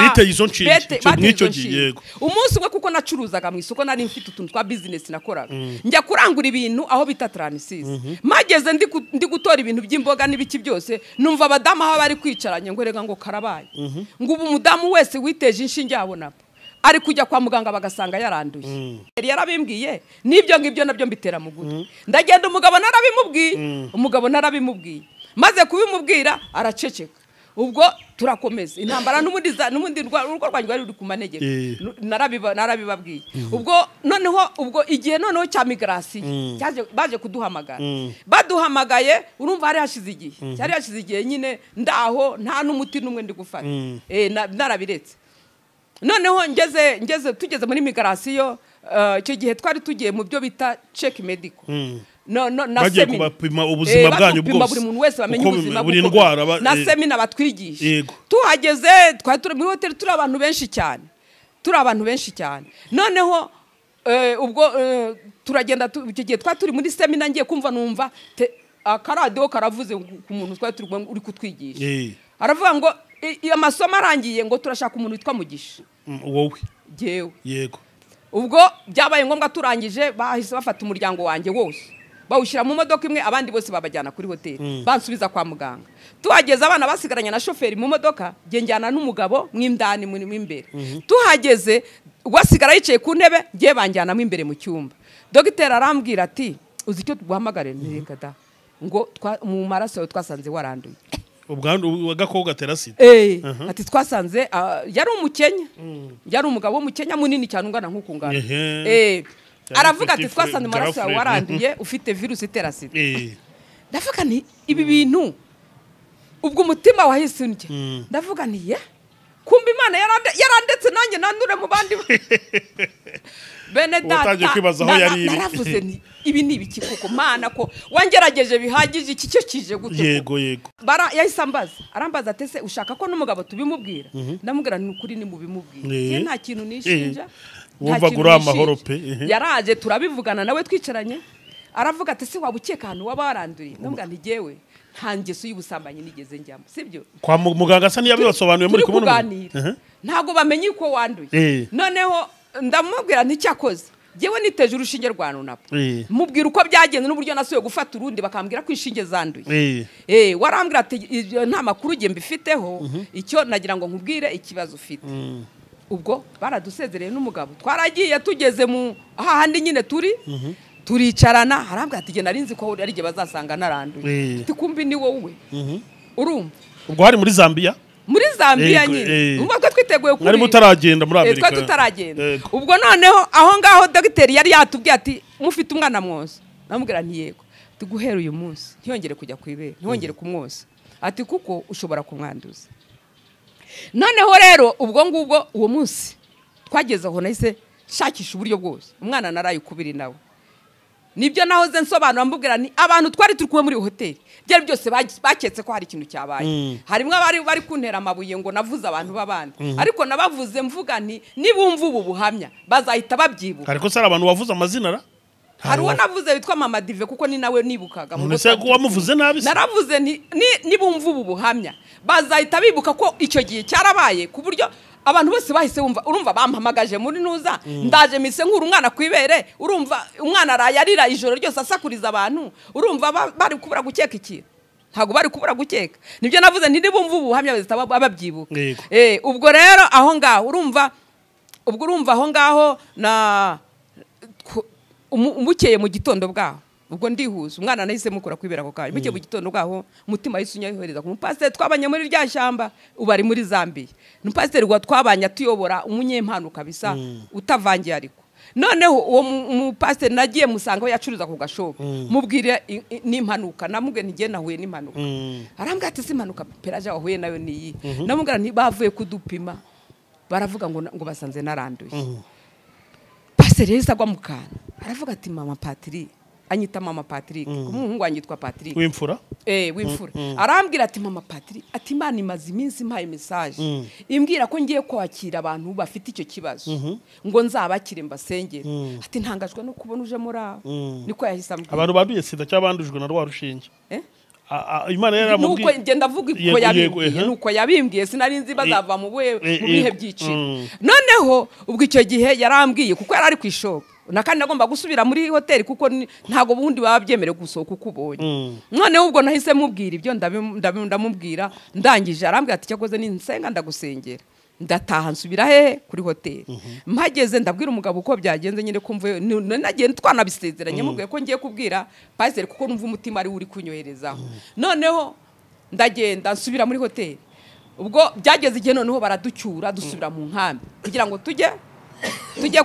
biteye izo nshinge n'icyo gihe umunsi umwe kuko nacuruzaga mu isoko nari mfite utuntu twa business nakoraga njya kurangura ibintu aho bita transis mageze ndi gutora ibintu by'imboga n'ibiki byose numva abadamu aho bari kwicaranye ngo rega ngo karabaye ngo ubu umudamu wese witeje inshinge yabona ari kujya kwa muganga bagasanga yaranduye yarabimbwiye nibyo ngibyo nabyo mbitera mu gutwi ndagenda umugabo narabimubwiye maze kubimubwira araceceka ubwo turakomeza intambara n'umundi urwo rwanyu ruri ku manegeko narabibabwiye ubwo igihe noneho cya migrasiyo baje kuduhamagara baduhamagaye urumva hari hashize igihe nyine ndaho nta n'umuti n'umwe ndi gufata narabiretse noneho tugeze muri migrasiyo icyo gihe twari tugiye mu byo bita check medical bagiye kubapima ubuzima bwanyu bwose buri muntu wese bamenye ubuzima buri ndwara na semina batwigisha tuhageze twari turi muri hoteli turi abantu benshi cyane noneho ubwo turagenda icyo gihe twari turi muri semina ngiye kumva numva akaradiyo karavuze ku muntu twari turi uri kutwigisha aravuga ngo amasomo arangiye ngo turashaka umuntu witwa Mugisha wowe jewe yego ubwo byabaye ngombwa turangije bahise bafata umuryango wanjye wose bawushyira mu modoka imwe abandi bose babajyana kuri hoteli bansubiza kwa muganga tuhageze abana basigaranye na shoferi mu modoka njyana n'umugabo mw'indani muri imbere tuhageze wasigara yicaye ku ntebe ngiye banjyanamo imbere mu cyumba dogiteri arambwira ati uzi icyo tuguhamagare ntireka da ngo mu maraso yawe twasanze waranduye ubwandu agakoko gatera sida ati twasanze yari umukenya yari umugabo w'umukenya munini cyane ungana nk'uko ngana aravuga ati twasanze maraso yawe waranduye ufite virusi itera sida ndavuga nti ibi bintu ubwo umutima wahise undya ndavuga nti kumba Imana yarandetse nanjye nandure mu bandi bene data naravuze nti ibi ni ibiki koko Mana ko wangerageje bihagije iki cyo kije gute yego yahise arambaza ati se ushaka ko n'umugabo tubimubwira ndamubwira ni ukuri ni mubimubwira nta kintu nishinja wumvaga uri amahoro pe yaraje turabivugana nawe twicaranye aravuga ati se waba ukeka ahantu waba waranduye ndamubwira nti jewe nta ngeso y'ubusambanyi nigeze njyamo sibyo kwa muganga asa niyabibasobanuye muri kumwe ntago bamenye uko wanduye noneho ndamubwira nti cyakoze jewe niteje urushinge rwa nunapo mubwira uko byagenze n'uburyo nasuye gufata urundi bakambwira ko inshinge zanduye warambwira ati nta makuru ugiye mbifiteho icyo nagira ngo nkubwire ikibazo ufite ubwo baradusezereye n'umugabo twaragiye tugeze mu hahandi nyine turicarana harambwira ati nari nzi ko ari gihe bazasanga naranduye tikumbi ni wowe urumva ubwo hari muri Zambia nyine umva ko twiteguye kuri ari mutaragenda muri Amerika tutaragenda ubwo noneho aho ngaho dogiteri yari yatubwiye ati mufite umwana mwose namubwira nti yego tuguhera uyu munsi ntiyongere kujya ku ibere ntiyongere kumwosa ati kuko ushobora kumwanduza noneho rero ubwo ngubwo uwo munsi twageze aho nahise shakisha uburyo bwose umwana naraye ukubiri nawe nibyo nahoze nsobanura mbubwira ni abantu twari turi kumwe muri hoteli byari byose baketse ko hari ikintu cyabaye harimo bari kuntera amabuye ngo navuze abantu babandi ariko nabavuze mvuga nti nibumva ubu buhamya bazahita babyibuka ariko sara abantu wavuze amazina ra hari uwo navuze witwa Mama Dive kuko ni nawe nibukaga mu nse ko wamuvuze nabi naravuze nibumva ubu buhamya bazahita bibuka ko icyo gihe cyarabaye ku buryo abantu bose bahise urumva bampamagaje muri nuza ndaje mise nkuru umwana kwibere urumva umwana arayarira ijoro ryose asakuriza abantu urumva bari kubura gukeka ikintu ntago bari kubura gukeka nibyo navuze ntibumva ubuhamya bazita babyibuka ubwo rero aho ngaho urumva aho ngaho na umukeye mu gitondo bwaho ubwo ndihuza umwana nahise mukura kwibera ako kanya bike mu gitondo bwaho umutima yisunya yohereza ku mupasiteri twabanye muri rya shyamba ubari muri Zambia n'umupasiteri gwa twabanye atuyobora umunyempano kabisa utavangiye ariko noneho uwo mupasiteri nagiye musanga yacuruza ku gashobo mubwire n'impanuka namubwe ntigiye nahuye n'impanuka arambwira ati simpanuka peraje wahuye nayo niyi namubwira nti bavuye kudupima baravuga ngo basanze naranduye pasiteri yisagwa mukana aravuga ati mama Patrick anyita mama Patrick umuhungu wanyitwa Patrick w'imfura w'imfura arambwira ati mama Patrick ati Imana imaze iminsi mpaye message imbwira ko ngiye kwakira abantu bafite icyo kibazo ngo nzabakire mbasengere ati ntangajwe no kubona uje muri aho niko yahise ambwira abantu banduye sida cyabandujwe na rwa rushinge Imana yaramubwiye nuko ngenda vuga uko yabimbwiye nuko yabimbwiye sinari nzi bazava mu bihe byiciro noneho ubwo icyo gihe yarambwiye kuko yari ari ku ishoko nakandi nagomba gusubira muri hoteli kuko ntago bundi babyemerewe gusohoka uko ubonye noneho ubwo nahise mubwira ibyo ndamubwira ndangije arambwira ati cyakoze ni nsenga ndagusengera ndataha nsubira hehe kuri hoteli mpageze ndabwira umugabo uko byagenze nyine kumva nagiye twanabisezeranye mubwiye ko ngiye kubwira pasiteri kuko numva umutima ari uri kunyoherezaho noneho ndagenda nsubira muri hoteli ubwo byageze igihe noneho baraducyura dusubira mu nkambi kugira ngo tujye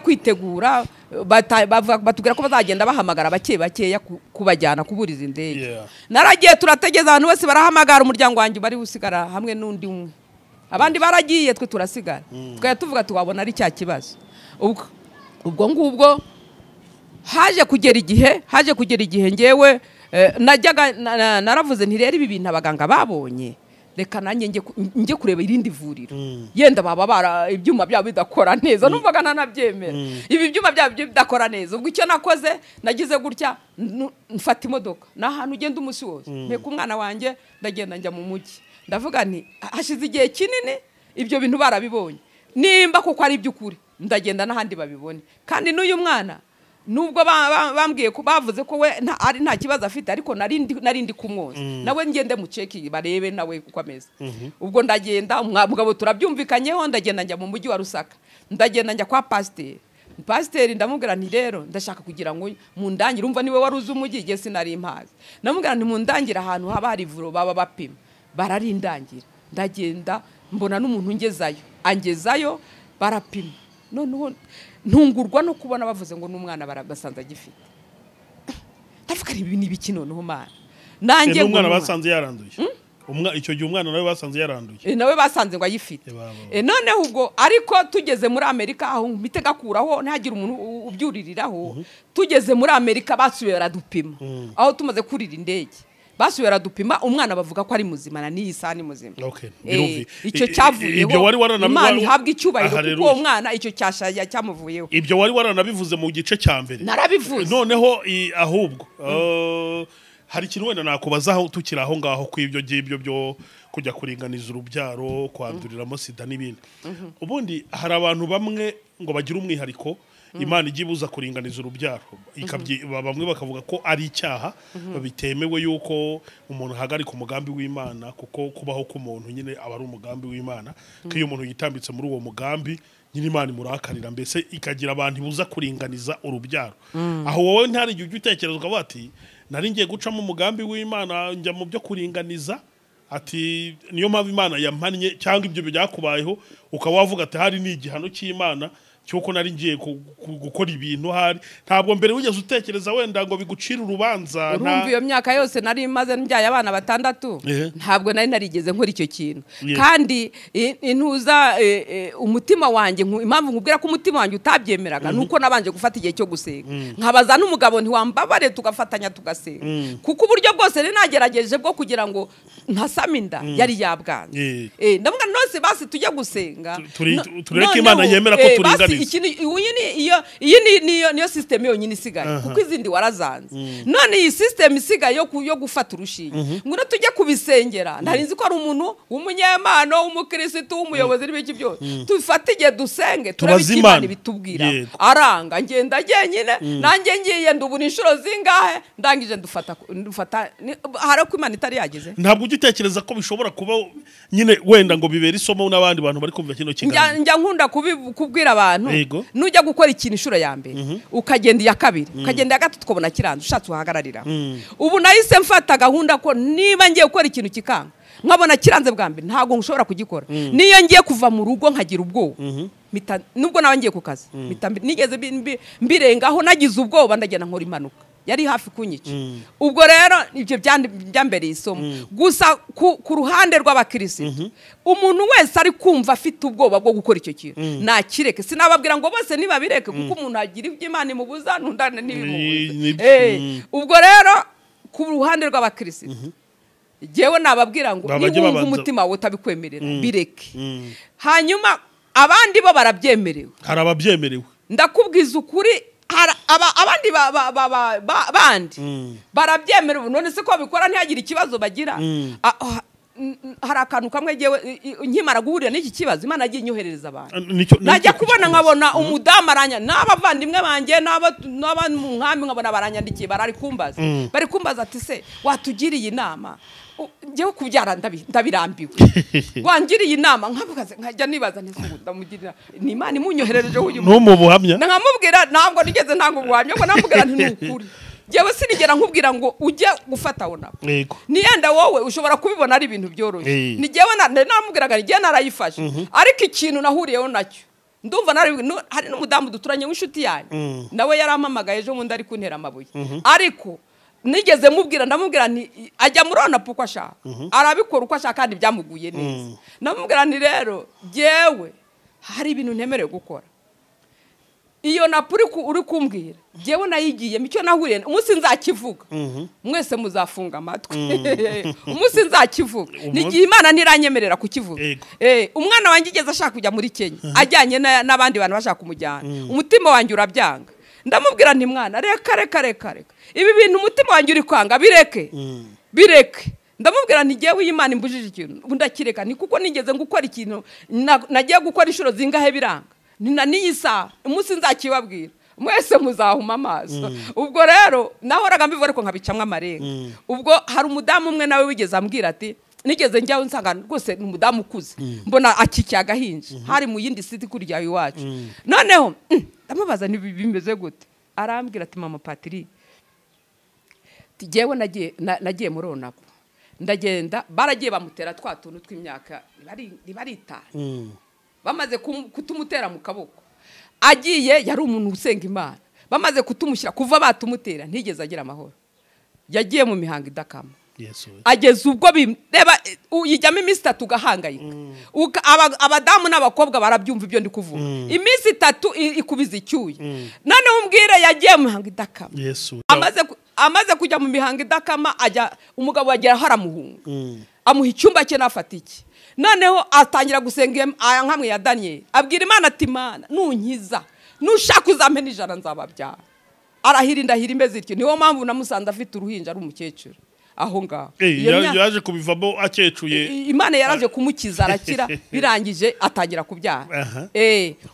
kwitegura batubwira ko bazagenda bahamagara bakeya kubajyana kuburiza indege naragiye turategeza abantu bose barahamagara umuryango wanjye bari usigara hamwe n'undi umwe abandi baragiye twe turasigara twaya tuvuga tuwabona ari cya kibazo ubwo ngubwo haje kugera igihe ngewe najyaga naravuze nti rero ibi bintu abaganga babonye reka nanjye njye kureba irindi vuriro yenda baba ibyuma byabo bidakora neza numvaga nanabyemera ibi byuma byabo bidakora neza ubwo icyo nakoze nagize gutya mfata imodoka nahantu ugenda umunsi wose mpeka umwana wanjye ndagenda njya mu mujyi ndavuga nti hashize igihe kinini ibyo bintu barabibonye nimba kuko ari iby'ukuri ndagenda n'ahandi babibone kandi n'uyu mwana nubwo bambwiye ko bavuze ko we nta kibazo afite ariko narindi kumwoza nawe ngende mu ceki barebe nawe uko ameze ubwo ndagenda umugabo turabyumvikanyeho ndagenda njya mu mujyi wa Rusaka ndagenda njya kwa pasiteri ndamubwira nti rero ndashaka kugira ngo mundangire umva niwe wari uzi umujyi igihe sinari impazi ndamubwira nti mundangire ahantu haba hari ivuro baba bapima bararindangira ndagenda mbona n'umuntu angezayo barapima noneho ntungurwa no kubona bavuze ngo n'umwana barabasanze agifite ndavuga ibi ni biki noneho mana nanjye umwana basanze yaranduye icyo gihe umwana nawe basanze yaranduye nawe basanze ngo ayifite noneho ubwo ariko tugeze muri Amerika aho mitega kuraho ntihagire umuntu ubyuririraho tugeze muri Amerika basubiye baradupima aho tumaze kurira indege basubiye baradupima umwana bavuga ko ari muzima na niyi sani muzima icyo cyavuyeho Imana ihabwa icyubahiro kuko uwo mwana icyo cyashaya cyamuvuyeho ibyo wari waranabivuze mu gice cya mbere narabivuze noneho ahubwo hari ikintu wenda nakubazaho tukiri aho ngaho ku ibyo ngibyo byo kujya kuringaniza urubyaro kwanduriramo sida n'ibindi ubundi hari abantu bamwe ngo bagire umwihariko Imana igibuza kuringaniza urubyaro bamwe bakavuga ko ari icyaha bitemewe yuko umuntu ahagarika umugambi w'Imana kuko kubaho k'umuntu nyine aba ari umugambi w'Imana ko iyo umuntu yitambitse muri uwo mugambi nyine Imana imurakarira mbese ikagira abantu ibuza kuringaniza urubyaro aho wowe ntari igihe utekereza ukavuga ati nari ngiye gucamo umugambi w'Imana njya mu byo kuringaniza ati niyo mpamvu Imana yampannye cyangwa ibyo byakubayeho ukaba wavuga ati hari n'igihano cy'Imana cyuko nari ngiye gukora ibintu hari ntabwo mbere wigeze utekereza wenda ngo bigucire urubanza urumva iyo myaka yose nari maze mbyaye abana 6 ntabwo nari narigeze nkora icyo kintu kandi intuza umutima wanjye impamvu nkubwira ko umutima wanjye utabyemeraga nuko nabanje gufata igihe cyo gusenga nkabaza n'umugabo ntiwambabare tugafatanya tugasenga kuko uburyo bwose rero nagerageje bwo kugira ngo ntasaminda yari yabwanze ndavuga nose basi tujya gusenga tureke Imana yemera ko turinganiza iyi niyo system yonyine isigaye kuko izindi warazanze none iyi system isigaye yo gufata urushinge ngo tujye kubisengera ndarinzi ko ari umuntu w'umunyemano w'umukristo w'umuyobozi n'ibiki byose tufate igihe dusenge turabikimana bitubwira aranga ngenda genyine nanjye ngiye ndubura inshuro zingahe ndangije ndufata harako Imana itari yageze ntabwo ugitekereza ko bishobora kuba nyine wenda ngo bibera isomo n'abandi bantu bari kumva kino kiganiro njya nkunda kubwira abantu nujya gukora ikintu inshuro ya mbere ukagenda iya kabiri ukagenda iya gatatu ukabona kiranze ushatse uhagararira ubu nahise mfata gahunda ko niba ngiye gukora ikintu kikanga nkabona kiranze bwa mbere ntabwo nshobora kugikora niyo ngiye kuva mu rugo nkagira ubwoba nubwo nawe ngiye ku kazi nigeze mbirengaho nagize ubwoba ndagenda nkora impanuka yari hafi kunyica ubwo rero ibyo byambereye isomo gusa ku ruhande rw'abakirisitu umuntu wese ari kumva afite ubwoba bwo gukora icyo kintu nakireke sinababwira ngo bose nibabireke kuko umuntu agira iby'Imana imubuza ntundane n'ibimubuza ubwo rero ku ruhande rw'abakirisitu jewe nababwira ngo niba umutima wawe utabikwemerera bireke hanyuma abandi bo barabyemerewe hari ababyemerewe ndakubwiza ukuri abandi bandi barabyemerewe none se ko bikora ntihagire ikibazo bagira hari akantu kamwe jewe nkimara guhurira n'iki kibazo Imana agiye inyoherereza abantu najya kubona nkabona umudamu aranya n'abavandimwe banjye n'aba mu nkambi nkabona baranyandikiye bari kumbaza ati se watugiriye inama jewe kubyara ndabirambiwe wangiriye inama nkavugaze nkajya nibaza ndamugirira ni Imana imunyoherereje uyu no mu buhamya nkamubwira ntabwo nigeze ntango buhamya ko namubwira nti nukuri jewe sinigera nkubwira ngo ujye gufata wona niyenda wowe ushobora kubibona ari ibintu byoroshye ni jewe namubwiraga ni jewe narayifashe ariko ikintu nahuriyeho nacyo ndumva hari n'umudamu duturanye w'inshuti yanjye nawe yarampamagaye ejo mundi ari kuntera amabuye ariko nigeze mubwira ndamubwira nti ajya murona puko ashaka arabikora uko ashaka kandi byamuguye neza namubwira nti rero jewe hari ibintu ntemerewe gukora iyo napuri uri kumbwira jewe nayigiye micyo nahuriye umunsi nzakivuga mwese muzafunga amatwi umunsi nzakivuga nigiye Imana niranyemerera kukivuga umwana wanjye igeze ashaka kujya muri Kenya ajyanye n'abandi bantu bashaka kumujyana umutima wanjye urabyanga ndamubwira nti mwana reka ibi bintu umutima wanjye uri kwanga bireke ndamubwira nti jewe Imana imbujije ikintu ndakireka ni kuko nigeze ngukora ikintu nagiye gukora inshuro zingahe biranga niyisa umunsi nzakibabwira mwese muzahuma amaso ubwo rero nahoraga mbivuga ariko nkabicamwa amarenga ubwo hari umudamu umwe nawe wigeze ambwira ati nigeze njyaho nsanga rwose ni umudamu ukuze mbona akikiye agahinja hari mu yindi siti kurya iwacu noneho ndamubaza bimeze gute arambwira ati mama Patiri jewe nagiye muronako ndagenda baragiye bamutera twa tuntu tw'imyaka barita bamaze kutumutera mu kaboko agiye yari umuntu usenga Imana bamaze kutumushyira kuva batumutera ntigeze agira amahoro yagiye mu mihango idakama ageze ubwo reba uyijyamo iminsi 3 ugahangayika abadamu n'abakobwa barabyumva ibyo ndi kuvuga iminsi 3 ikubiza icyuye none umbwire yagiye mu mihango idakama amaze kujya mu mihango idakama umugabo yagera haramuhunga amuha icyumba cye nafata iki noneho atangira gusenga nkamwe ya Daniel abwira Imana ati Imana nunkiza nushaka uzampe n'ijana nzababyara arahira indahira imeze ityo niwo mpamvu namusanze afite uruhinja ari umukecuru aho ngaho yaje kubivamo akecuye Imana yaraje kumukiza arakira birangije atangira kubyara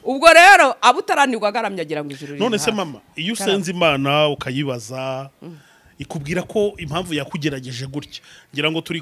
ubwo rero abutaranirwa agaramye agira ngo ijuru none se mama iyo usenze Imana ukayibaza ikubwira ko impamvu yakugerageje gutya ngira ngo turi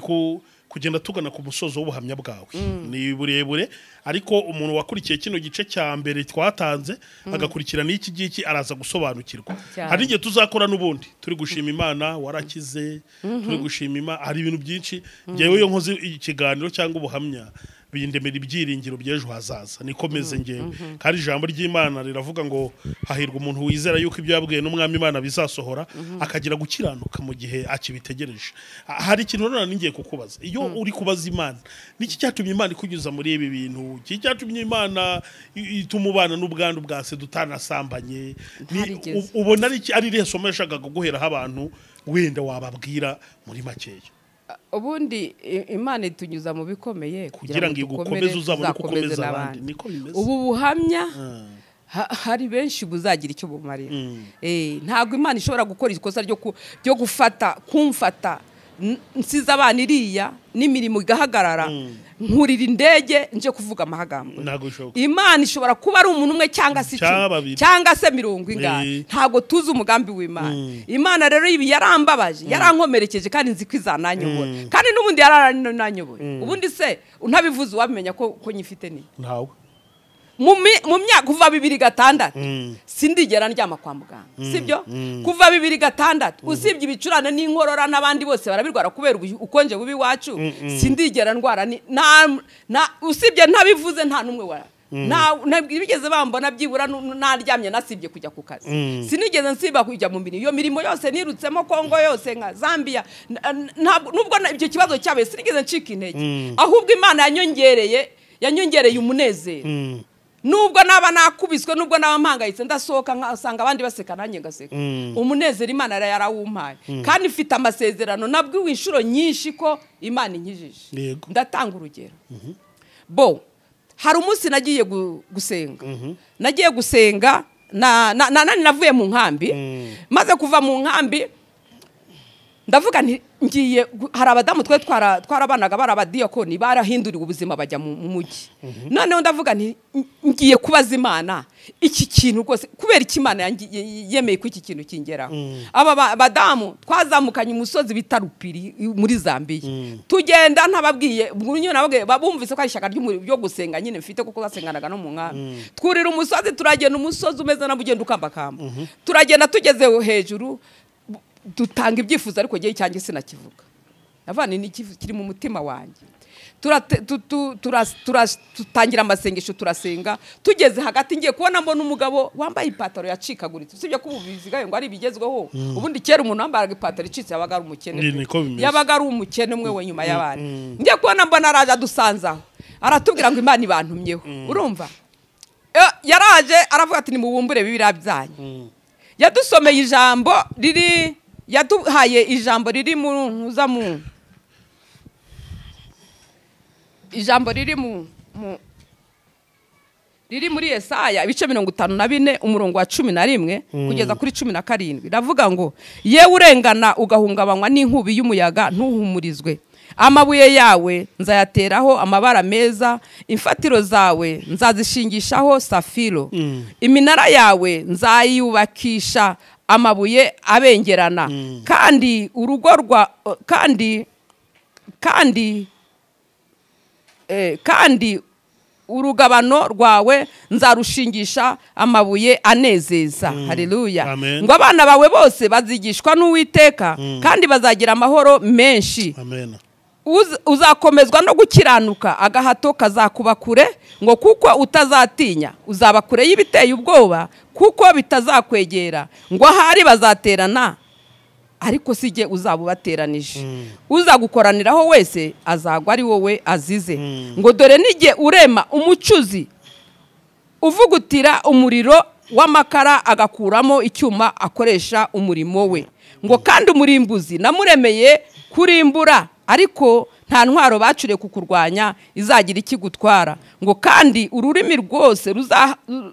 kugenda tugana ku musozo w'ubuhamya bwawe ni burebure ariko umuntu wakurikiye kino gice cya mbere twatanze agakurikirana iki giki araza gusobanukirwa hari igihe tuzakora n'ubundi turi gushima Imana warakize turi gushima Imana hari ibintu byinshi ngewe yo nkoze ikiganiro cyangwa ubuhamya bindemera ibyiringiro by'ejo hazaza nikomeze ngewe kandi ijambo ry'Imana riravuga ngo hahirwa umuntu wizera yuko ibyo yabwiye n'umwami Imana bizasohora akagira gukiranuka mu gihe akibitegereje. Hari ikintu none ningiye kukubaza, iyo uri kubaza Imana niki cyatumye Imana ikunyuza muri ibi bintu, iki cyatumye Imana ituma ubana n'ubwandu bwase dutanasambanye, ubona ari resomo yashakaga guheraho abantu wenda wababwira muri makeya? Ubundi Imana itunyuza mu bikomeye kugira ngo igukomeze uzabone gukomeza abandi, niko bimeze. Ubu buhamya hari benshi buzagira icyo bumarira. Ntabwo Imana ishobora gukora ikosa ryo gufata kumfata nsiza abana iriya n'imirimo igahagarara nkurira indege nje kuvuga amahagambo. Imana ishobora kuba ari umuntu umwe cyangwa se cyangwa se 70 ntago tuzi umugambi w'Imana. Imana rero ibi yarambabaje yarankomerekeje kandi nzi kwizananyobora kandi n'ubundi yarananyobora. Ubundi se untabivuze wabimenya ko nyifite ni ntawe mu myaka kuva 2006 sindigera ndyama kwa muganga, sibyo? Kuva 2006 usibye ibicurane n'inkorora n'abandi bose barabirwara kubera ukonje bubi wacu, sindigera ndwara na usibye ntabivuze nta numwe wa bigeze bambona byibura naryamye nasibye kujya ku kazi. Sinigeze nsiba kujya mu mirimo, iyo mirimo yose nirutsemo Kongo yose nka Zambia, nubwo ibyo kibazo cyabe sinigeze ncika intege, ahubwo Imana yanyongereye umunezero. Nubwo naba nakubiswe, nubwo naba mpangayitse ndasohoka nkasanga abandi baseka nanjye ngaseka, umunezero Imana yarawumpaye kandi ifite amasezerano nabwiwe inshuro nyinshi ko Imana inkijije. Ndatanga urugero. Hari umunsi nagiye gusenga, nagiye gusenga navuye mu nkambi, maze kuva mu nkambi ndavuga nti ngiye, hari abadamu twarabanaga barabadiyakoni barahinduriwe ubuzima bajya mu mujyi. Noneho ndavuga nti ngiye kubaza Imana iki kintu rwose kubera iki Imana yemeye ko iki kintu kingeraho. Aba badamu twazamukanye umusozi bita Rupiri muri Zambia, tugenda ntababwiye babumvise ko ari ishaka ryo gusenga nyine mfite kuko basenganaga no mu nkambi. Twurira umusozi, turagenda umusozi umeze na bugenda ukambakamba, turagenda tugeze hejuru dutanga ibyifuzo ariko gihe cyanjye sinakivuga. Navani ni kiri mu mutima wanjye. Tutangira amasengesho turasenga, tugeze hagati ngiye kubona mbona umugabo wambaye ipataro yacikaguritse. Usibye ko ububizigaye ngo ari bigezweho, ubundi kera umuntu wambaraga ipataro icitse yabaga ari umukene, yabaga ari umukene umwe we nyuma y'abandi. Ngiye kubona mbona araje dusanzaho, aratubwira ngo Imana ibantumyeho. Urumva yaraje aravuga ati nimubumbure bibira byanyu. Yadusomeye ijambo riri yaduhaye ijambo riri mu ijambo riri muri Yesaya ibice 54 umurongo wa 11 kugeza kuri 17. Ravuga ngo yewe urengana ugahungabanywa n'inkubi y'umuyaga ntuhumurizwe, amabuye yawe nzayateraho amabara meza, imfatiro zawe nzazishingishaho safiro, iminara yawe nzayubakisha amabuye abengerana, kandi urugo rwa kandi urugabano rwawe nzarushingisha amabuye anezeza. Haleluya. Ngo abana bawe bose bazigishwa n'Uwiteka kandi bazagira amahoro menshi. Amen. Uzakomezwa no gukiranuka, agahato kazakuba kure, ngo kuko utazatinya, uzaba kure y'ibiteye ubwoba kuko bitazakwegera, ngo ahari bazaterana ariko sije uzabubateranije. Uzagukoraniraho wese azagwa ari wowe azize. Ngo dore nige urema umucuzi uvugutira umuriro w'amakara agakuramo icyuma akoresha umurimo we. Ngo kandi umurimbuzi namuremeye kurimbura, ariko nta ntwaro bacure kukurwanya izagira ikigutwara. Ngo kandi ururimi rwose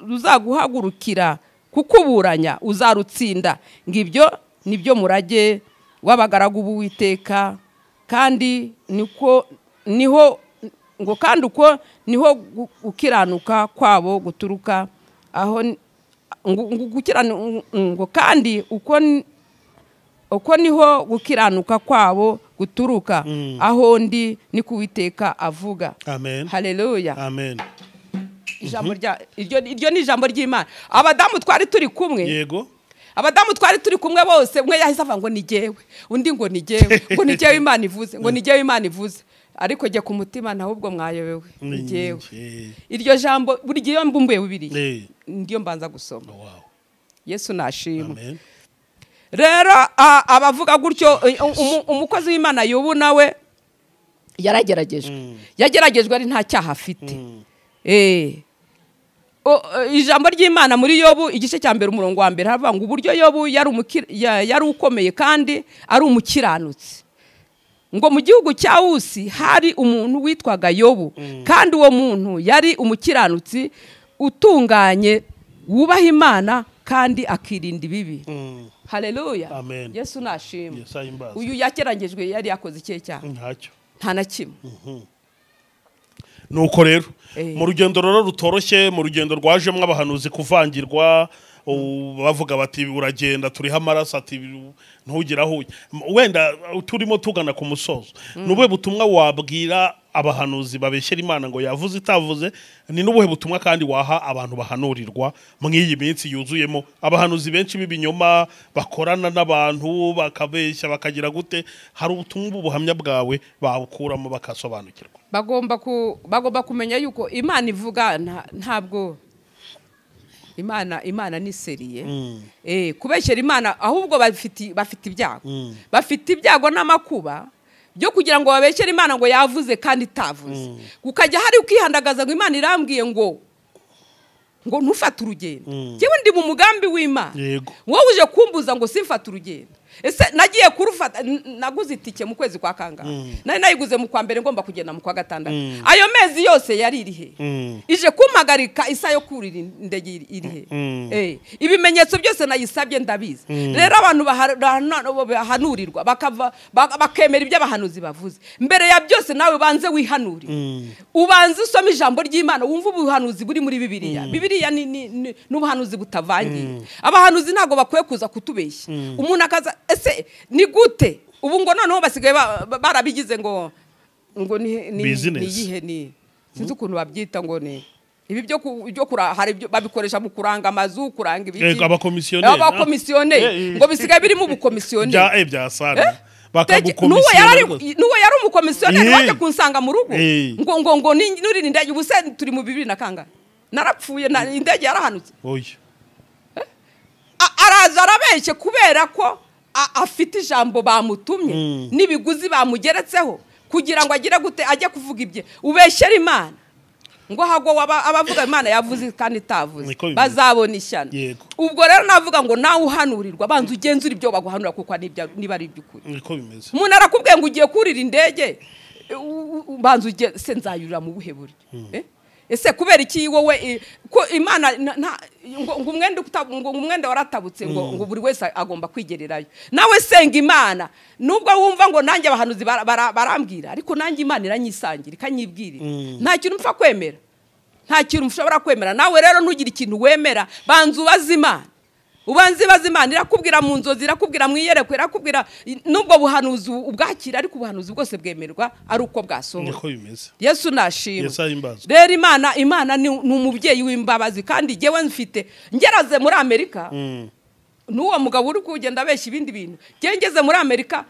ruzaguhagurukira kukuburanya uzarutsinda. Ngibyo nibyo murage w'abagaragu b'Uwiteka, kandi niho gukiranuka kwabo guturuka, aho ngo kandi uko niho gukiranuka kwabo guturuka, aho ndi ni Uwiteka avuga. Amen. Haleluya. Amen. Iryo ni ijambo ry'Imana. Abadamu twari turi kumwe, yego, abadamu twari turi kumwe bose, umwe yahise avuga ngo ni jewe, undi ngo ni jewe, ngo ni jewe Imana ivuze, ngo ni jewe Imana ivuze. ariko jya ku mutima ahubwo mwayobewe ngewe iryo jambo buri gihe mbumbuye Bibiliya ndiyo mbanza gusoma. Yesu nashimwe. Rero abavuga gutyo umukozi w'Imana Yobu nawe yageragejwe ari nta cyaha afite. Ijambo ry'Imana muri Yobu igice cya mbere umurongo wa mbere havuga ngo uburyo Yobu yari ukomeye kandi ari umukiranutsi, ngo mu gihugu cya Usi hari umuntu witwaga Yobu, kandi uwo muntu yari umukiranutsi utunganye wubaha Imana kandi akirinda ibibi. Haleluya. Yesu nashimwe. Uyu yakerangejwe yari yakoze ikihe cyaha? Nta na kimwe. Nuko rero mu rugendo rero rutoroshye, mu rugendo rwajemo abahanuzi kuvangirwa, bavuga bati uragenda turiho amaraso, ati ntugire aho wenda turimo tugana ku musozo. Nubwe butumwa wabwira abahanuzi babeshyera Imana ngo yavuze itavuze, ni nubuhe butumwa kandi waha abantu bahanurirwa mw'iyi minsi yuzuyemo abahanuzi benshi b'ibinyoma bakorana n'abantu bakabeshya bakagira gute? Hari ubutumwa ubuhamya bwawe babukuramo bakasobanukirwa? Bagomba kumenya yuko Imana ivuga ntabwo Imana ni seriye. Kubeshyera Imana ahubwo bafite ibyago. Bafite ibyago n'amakuba byo kugira ngo babeshyere Imana ngo yavuze kandi itavuze. Ukajya hari ukihandagaza ngo Imana irambwiye ngo ntufate urugendo. Jewe ndi mu mugambi w'Imana. Wowe uje kumbuza ngo simfate urugendo. Ese nagiye kurufata, naguze itike mu kwezi kwa kangahe? Nari nayiguze mu kwa mbere ngomba kugenda mu kwa gatandatu. Ayo mezi yose yari irihe? Ije kumpagarika isa yo kurira indege irihe? Ibimenyetso byose nayisabye ndabizi. Rero abantu bahanurirwa bakemera ibyo abahanuzi bavuze. Mbere ya byose nawe banze wihanuri. Ubanze usoma ijambo ry'Imana wumva ubuhanuzi buri muri Bibiliya. Bibiliya ni ubuhanuzi butavangiye. Abahanuzi ntago bakwiye kuza kutubeshya. Umuntu akaza ese ni gute ubu ngo noneho basigaye barabigize ngo ni yihe ni sinzi ukuntu babyita ngo ni ibi byo hari babikoresha mu kuranga amazu, kuranga ibiki, abakomisiyoneri ngo bisigaye birimo ubukomisiyoneri bya sana nuwo yari umukomisiyoneri waje kunsanga mu rugo ngo nuri indege ubuse turi mu 2000 na kangahe narapfuye indege yarahanutse. Araza arabeshye kubera ko afite ijambo bamutumye n'ibiguzi bamugeretseho kugira ngo agire gute ajye kuvuga ibye. Ubeshyera Imana ngo hago abavuga Imana yavuze kandi itavuze bazabona ishyano. Ubwo rero navuga ngo nawe uhanurirwa banza ugenzura ibyo baguhanura kuko niba ari iby'ukuri. Umuntu arakubwiye ngo ugiye kurira indege banza ugiye se nzayurira mu buhe buryo? Ese kubera iki wowe ko Imana ngo umwenda waratabutse ngo buri wese agomba kwigererayo. Nawe senga Imana nubwo wumva ngo nanjye abahanuzi barambwira, ariko nanjye Imana iranyisangira ikanyibwirira. Nta kintu mpfa kwemera, nta kintu ushobora kwemera. Nawe rero ntugire ikintu wemera, banza ubaze Imana. Ubanze baze Imana irakubwira mu nzozi, irakubwira mu iyerekwa, irakubwira nubwo buhanuzi ubwakira, ariko ubuhanuzi bwose bwemerwa ari uko bwasohoye. Yesu nashimwe. Rero Imana ni umubyeyi w'imbabazi, kandi jewe mfite ngeraze muri Amerika n'uwo mugabo uri kugenda abeshya ibindi bintu. Ngeze muri Amerika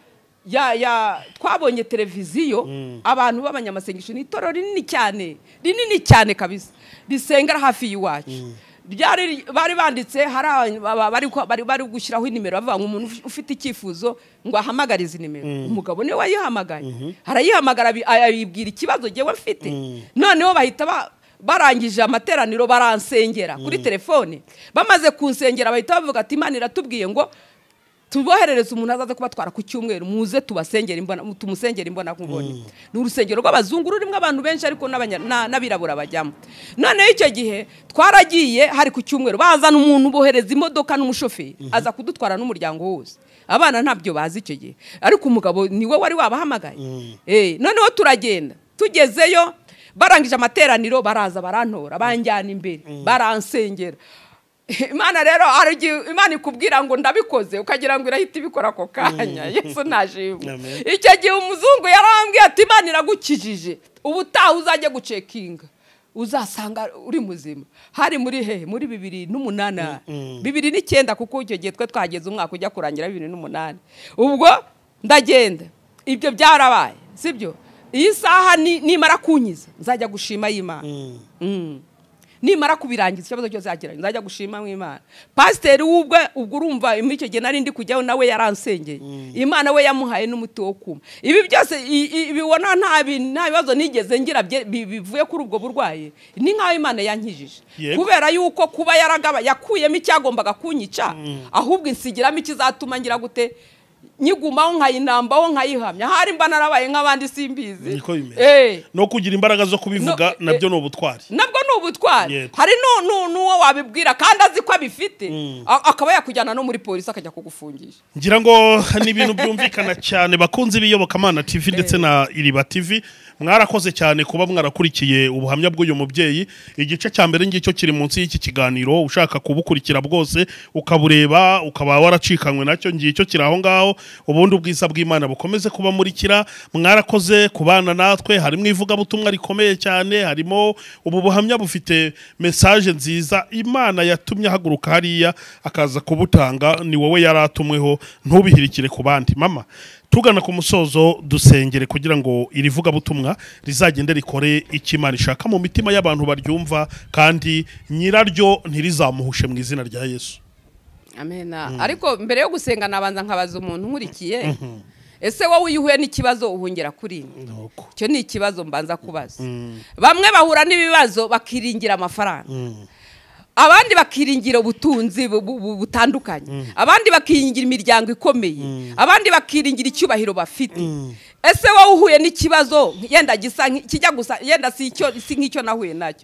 twabonye televiziyo abantu b'abanyamasengesho n'itorero rinini cyane kabisa risengera hafi y'iwacu. Bari banditse bari gushyiraho inimero bavuga ngo umuntu ufite icyifuzo ngo ahamagarize inimero. Umugabo niwe wayihamagaye, arayihamagara ayibwira ikibazo jewe mfite. Noneho bahita barangije amateraniro baransengera kuri telefone. Bamaze kunsengera bahita bavuga ati Imana iratubwiye ngo tuboherereza umuntu azaza kubatwara ku cyumweru, muze tumusengera imbona nkubone. Ni urusengero rw'abazungu rurimo abantu benshi ariko n'abirabura bajyamo. Noneho icyo gihe twaragiye hari ku cyumweru bazana umuntu bohereza imodoka n'umushoferi aza kudutwara n'umuryango wose. Abana ntabyo bazi icyo gihe, ariko umugabo niwe wari wabahamagaye. Noneho turagenda tugezeyo barangije amateraniro baraza barantora banjyana imbere baransengera. Imana rero Imana ikubwira ngo ndabikoze ukagira ngo irahita ibikora ako kanya. Yesu nashimwe. Icyo gihe umuzungu yarambwiye ati Imana iragukijije, ubutaha uzajye gucekinga uzasanga uri muzima. Hari muri hehe muri 2008 2009 kuko icyo gihe twe twageze umwaka ujya kurangira 2008. Ubwo ndagenda ibyo byarabaye sibyo. iyi saha nimara kunyiza nzajya gushima Imana. Nimara kubirangiza ikibazo cyose cyagiranye nzajya gushima Imana. Pasiteri ubwo urumva muri icyo gihe nari ndi kujyaho nawe yaransengeye. Imana we yamuhaye n'umuti wo kuma. Ibi byose ibibona nta bibazo nigeze ngira bivuye kuri ubwo burwayi. Ni nkaho Imana yankijije. Kubera yuko kuba yakuyemo icyagombaga kunyica ahubwo insigiramo ikizatuma ngira gute nyigumaho nkayinambaho nkayihamya. Hari mba narabaye nk'abandi simbizi. No kugira imbaraga zo kubivuga nabyo no ubutwari. Nabwo no ubutwari. Hari nuwo wabibwira kandi azi ko abifite akaba yakujyana no muri polisi akajya kugufungisha. Ngira ngo ni ibintu byumvikana cyane bakunze ibiyobokamana TV ndetse na Iriba TV. Mwarakoze cyane kuba mwarakurikiye ubuhamya bw'uyu mubyeyi. Igice cya mbere ngicyo kiri munsi y'iki kiganiro, ushaka kubukurikira bwose ukabureba ukaba waracikanywe nacyo ngicyo kiri aho ngaho. Ubundi ubwiza bw'Imana bukomeze kuba murikira. Mwarakoze kubana natwe, harimo ivugabutumwa rikomeye cyane, harimo ubu buhamya bufite message nziza. Imana yatumye haguruka hariya akaza kubutanga, ni wowe yaratumweho, ntubihirikire ku bandi. Mama, tugana ku musozo dusengere kugira ngo iri vugabutumwa rizagende rikore icyo Imana ishaka mu mitima y'abantu baryumva, kandi nyiraryo ntirizamuhushe mu izina rya Yesu. Amena. Ariko mbere yo gusenga nabanza nkabaza umuntu nkurikiye, ese wowe uyihuye n'ikibazo uhungira kuri cyo ni ikibazo mbanza kubaza. Bamwe bahura n'ibibazo bakiringira amafaranga, abandi bakiringira ubutunzi butandukanye, abandi bakiringira imiryango ikomeye, abandi bakiringira icyubahiro bafite. Ese wowe uhuye n'ikibazo yenda gisa kijya gusa, yenda si nk'icyo nahuye nacyo,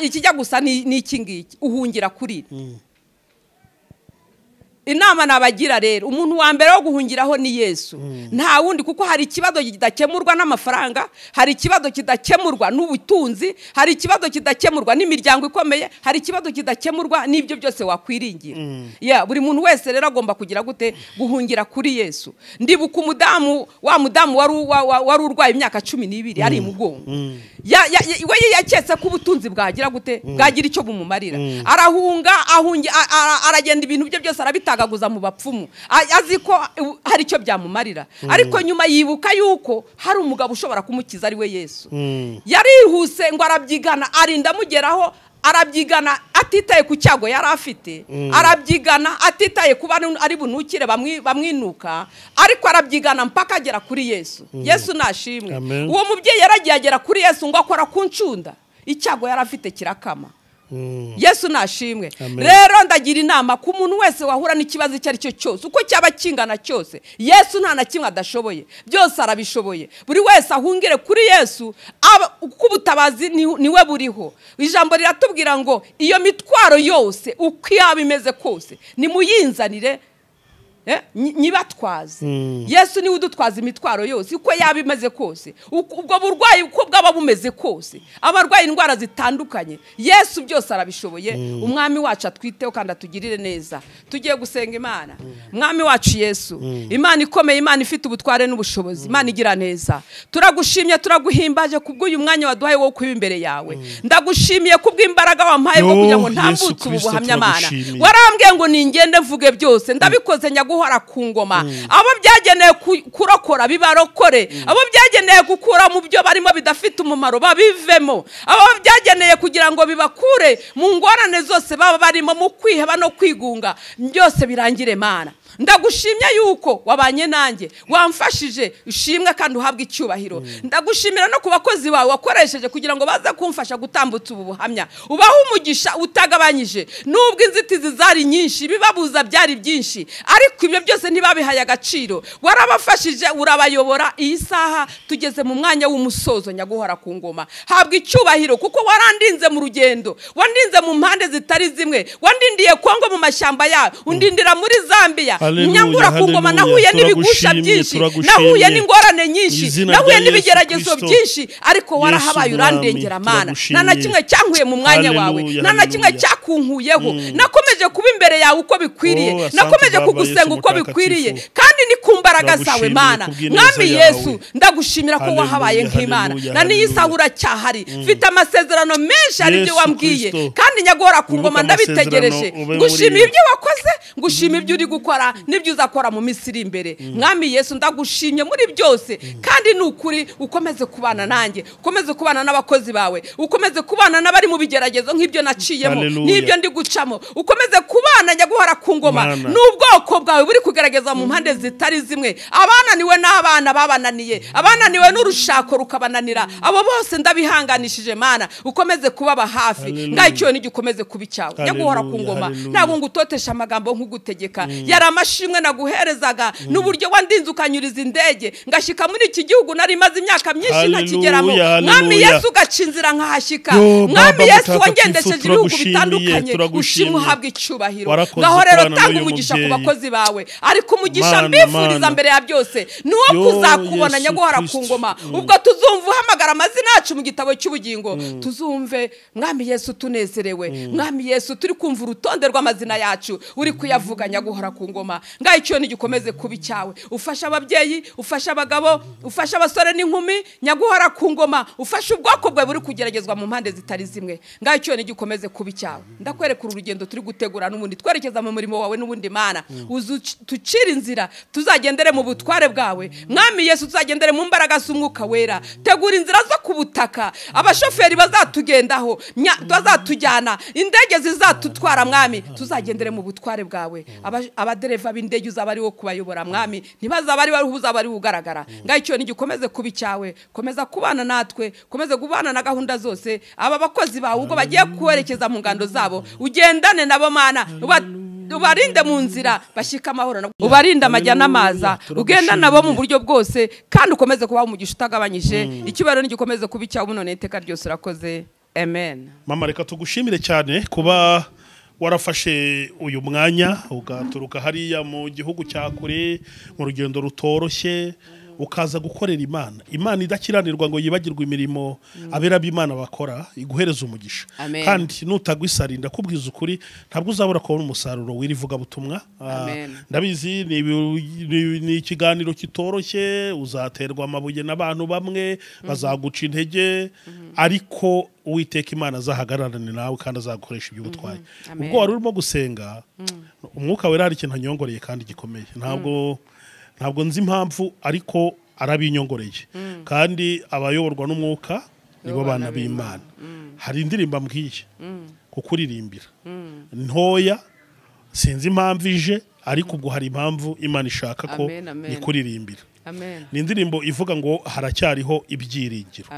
ikijya gusa ni iki ngiki, uhungira kuri inama nabagira rero, umuntu wa mbere wo guhungiraho ni Yesu. Nta wundi, kuko hari ikibazo kidakemurwa n'amafaranga, hari ikibazo kidakemurwa n'ubutunzi, hari ikibazo kidakemurwa n'imiryango ikomeye, hari ikibazo kidakemurwa n'ibyo byose wakwiringira. Buri muntu wese rero agomba kugira gute guhungira kuri Yesu. Ndibuka wa mudamu wari urwaye imyaka 12 ari imugongo. We yaketse ko ubutunzi bwagira gute bwagira icyo bumumarira. Arahunga aragenda ibintu bye byose arabitagaguza mu bapfumu, azi ko hari icyo byamumarira. Ariko nyuma yibuka yuko hari umugabo ushobora kumukiza ari we Yesu. Yarihuse ngo arabyigana, arinda mugeraho, arabyigana atitaye ku cyago yari afite, arabyigana atitaye kuba ari bunukire bamwinuka, ariko arabyigana mpaka agera kuri Yesu. Yesu nashimwe. Uwo mubyeyi yaragiye agera kuri Yesu ngo akora ku ncunda, icyago yari afite kirakama. Yesu nashimwe. Rero ndagira inama ku muntu wese wahura n'ikibazo icyo ari cyo cyose, uko cyaba kingana cyose, Yesu nta na kimwe adashoboye, byose arabishoboye. Buri wese ahungire kuri Yesu, uko ubutabazi niwe buriho. Ijambo riratubwira ngo iyo mitwaro yose uko yaba imeze kose nimuyinzanire nyibatwaze. Yesu niwe udutwaza imitwaro yose uko yaba imeze kose, ubwo burwayi uko bwaba bumeze kose, abarwaye indwara zitandukanye, Yesu byose arabishoboye. Umwami wacu atwiteho kandi atugirire neza. Tugiye gusenga Imana. Mwami wacu Yesu, Imana ikomeye, Imana ifite ubutware n'ubushobozi, Imana igira neza, turagushimye turaguhimbaje kubw'uyu mwanya waduhaye wo kuba imbere yawe. Ndagushimiye kubw'imbaraga wampaye bwo kugira ngo ntambutse ubuhamya Mana. Warambwiye ngo ningende mvuge byose, ndabikoze nyaguhora ku ngoma. Abo byageneye kurokora bibarokore, abo byageneye gukura mu byo barimo bidafite umumaro babivemo, abo byageneye kugira ngo bibakure mu ngorane zose baba barimo, mu kwiheba no kwigunga, byose birangire Mana. Ndagushimye yuko wabanye nanjye, wamfashije, ushimwe kandi uhabwe icyubahiro. Ndagushimira no ku bakozi bawe wakoresheje kugira ngo baze kumfasha gutambutsa ubu buhamya. Ubaho umugisha utagabanyije, nubwo inzitizi zari nyinshi, bibabuza byari byinshi, ariko ibyo byose ntibabihaye agaciro. Warabafashije, urabayobora. Iyi saha tugeze mu mwanya w'umusozo nyaguhora ku ngoma. Habwa icyubahiro kuko warandinze mu rugendo, wandinze mu mpande zitari zimwe, wandindiye Kongo mu mashyamba yawe, undindira muri Zambia. Nyangura ku ngoma, nahuye n'ibigusha byinshi, nahuye n'ingorane nyinshi, nahuye n'ibigeragezo byinshi, ariko warahabaye urandengera Mana. Nta na kimwe cyankuye mu mwanya wawe, nta na kimwe cyakunkuyeho. Nakomeje kuba imbere yawe uko bikwiriye, nakomeje kugusenga uko bikwiriye, kandi ni ku mbaraga zawe Mana. Mwami Yesu, ndagushimira ko wahabaye nk'Imana, na n'iyi saha uracyahari. Mfite amasezerano menshi ari byo wambwiye, kandi nyagora ku ngoma ndabitegereje. Ngushimiye ibyo wakoze, ngushimiye ibyo uri gukora. uzakora n'ibyo uzakora mu minsi iri imbere. Mwami Yesu ndagushimye muri byose kandi nukuri ukomeze kubana nanjye, ukomeze kubana n'abakozi bawe, ukomeze kubana n'abari mu bigeragezo nk'ibyo naciyemo n'ibyo ndi gucamo, ukomeze kubana nyaguhora ku ngoma n'ubwoko bwawe buri kugerageza mu mpande zitari zimwe, abananiwe n'abana babananiye, abananiwe n'urushako rukabananira, abo bose ndabihanganishije Mana, ukomeze kubaba hafi. Ngacyo ni gikomeze kubicyawe nyaguhora ku ngoma, ntabwo ngutotesha amagambo nk'ugutegeka, yari amashimwe naguherezaga n'uburyo wandinze ukanyuriza indege ngashika muri iki gihugu nari maze imyaka myinshi ntakigeramo. Mwami Yesu gacinzira nkahashika, Mwami Yesu wangendesheje ibihugu bitandukanye, ushimwe uhabwe icyubahiro. Ngaho rero tanga umugisha ku bakozi bawe, ariko umugisha mbifuriza mbere ya byose nuwo kuzakubona nyaguhora ku ngoma, ubwo tuzumva uhamagara amazina yacu mu gitabo cy'ubugingo, tuzumve Mwami Yesu tunezerewe, Mwami Yesu turi kumva urutonde rw'amazina yacu uri kuyavuga nyaguhora ku ngoma. Ngaho icyo ni gikomeze kuba icyawe, ufasha ababyeyi, ufasha abagabo, ufasha abasore n'inkumi nyaguhora ku ngoma, ufasha ubwoko bwawe buri kugeragezwa mu mpande zitari zimwe. Ngaho icyo ni gikomeze kuba icyawe. Ndakwereka urugendo turi gutegura n'ubundi twerekeza mu murimo wawe n'ubundi Mana, tucira inzira tuzagendere mu butware bwawe. Mwami Yesu tuzagendere mu mbaraga z'umwuka wera, tegura inzira zo ku butaka, abashoferi bazatugendaho, bazatujyana, indege zizatutwara Mwami, tuzagendere mu butware bwawe. Abadereva b'indege uzaba ari wo kubayobora Mwami, ntibazaba ari bari uzaba ari ugaragara. Ngaho icyo ni gikomeze kuba icyawe, komeza kubana natwe, komeze kubana na gahunda zose, aba bakozi bawe ubwo bagiye kwerekeza mu ngando zabo, ugendane nabo Mana, ubarinde mu nzira bashika amahoro, ubarinde amajya n'amaza, ugenda nabo mu buryo bwose, kandi ukomeze kubaho umugisha utagabanyije. Icyubahiro ni gikomeze kuba icyawe none iteka ryose. Urakoze, amen. Mama, reka tugushimire cyane kuba warafashe uyu mwanya ugaturuka hariya mu gihugu cya kure mu rugendo rutoroshye, ukaza gukorera Imana idakiranirwa ngo yibagirwe imirimo abera b'Imana bakora, iguhereza umugisha. Kandi nutagwisari ndakubwiza ukuri ntabwo uzabura kubona umusaruro w'irivuga butumwa. Ndabizi ni ikiganiro kitoroshye, uzaterwa amabuye n'abantu bamwe bazaguca intege, ariko Uwiteka Imana azahagararane nawe kandi azagukoresha ibyo ubutwaye. Ubwo wari urimo gusenga, umwuka wera hari ikintu anyongoreye kandi gikomeye, ntabwo nzi impamvu, ariko arabinyongoreye. Kandi abayoborwa n'umwuka nibo bana b'Imana. Hari indirimbo ambwiye kukuririmbira ntoya, sinzi impamvu ije, ariko ubwo hari impamvu Imana ishaka ko ikuririmbira. Ni indirimbo ivuga ngo haracyariho ibyiringiro.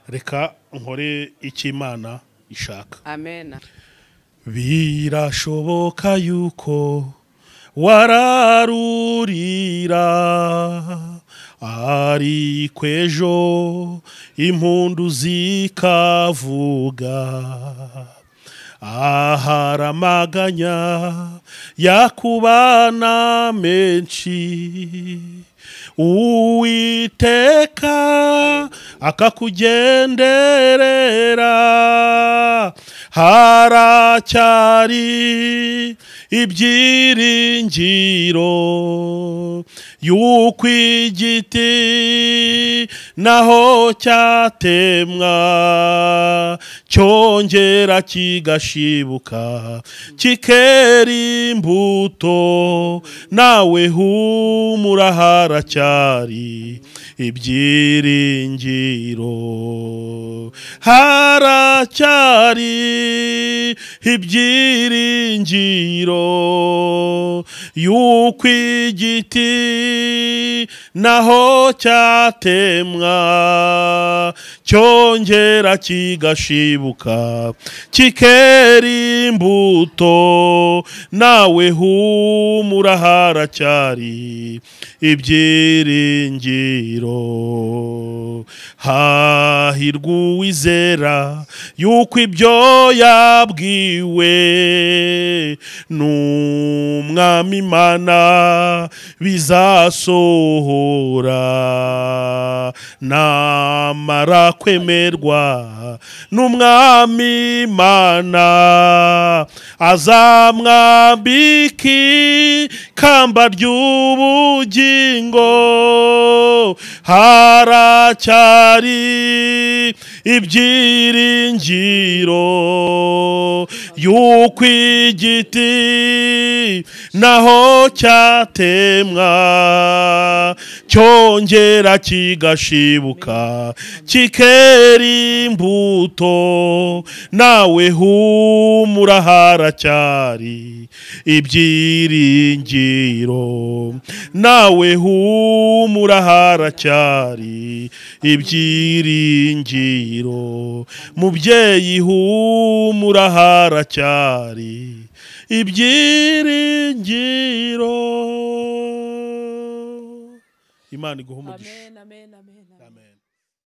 Reka nkore icyo Imana ishaka. Birashoboka yuko wararurira, ariko ejo impundu zikavuga, aharamaganya yakubana menshi, Uwiteka akakugenderera, haracyari ibyiringiro yuko igiti naho cyatemwa cyongera kigashibuka kikera imbuto, nawe humura haracyari ibyiringiro, haracyari ibyiringiro yuko igiti naho cyatemwa cyongera kigashibuka kikera imbuto, nawe humura haracyari ibyiringiro. Hahirwa uwizera yuko ibyo yabwiwe n'Umwami Imana bizasohora, namara kwemerwa n'Umwami Imana azamwambika ikamba ry'ubugingo, haracyari ibyiringiro yuko igiti naho cyatemwa cyongera kigashibuka kikera imbuto, nawe humura haracyari ibyiringiro, nawe humura haracyari ibyiringiro, mubyeyi humura haracyari ibyiringiro. Imana iguha umugisha. Amen, amen, amen.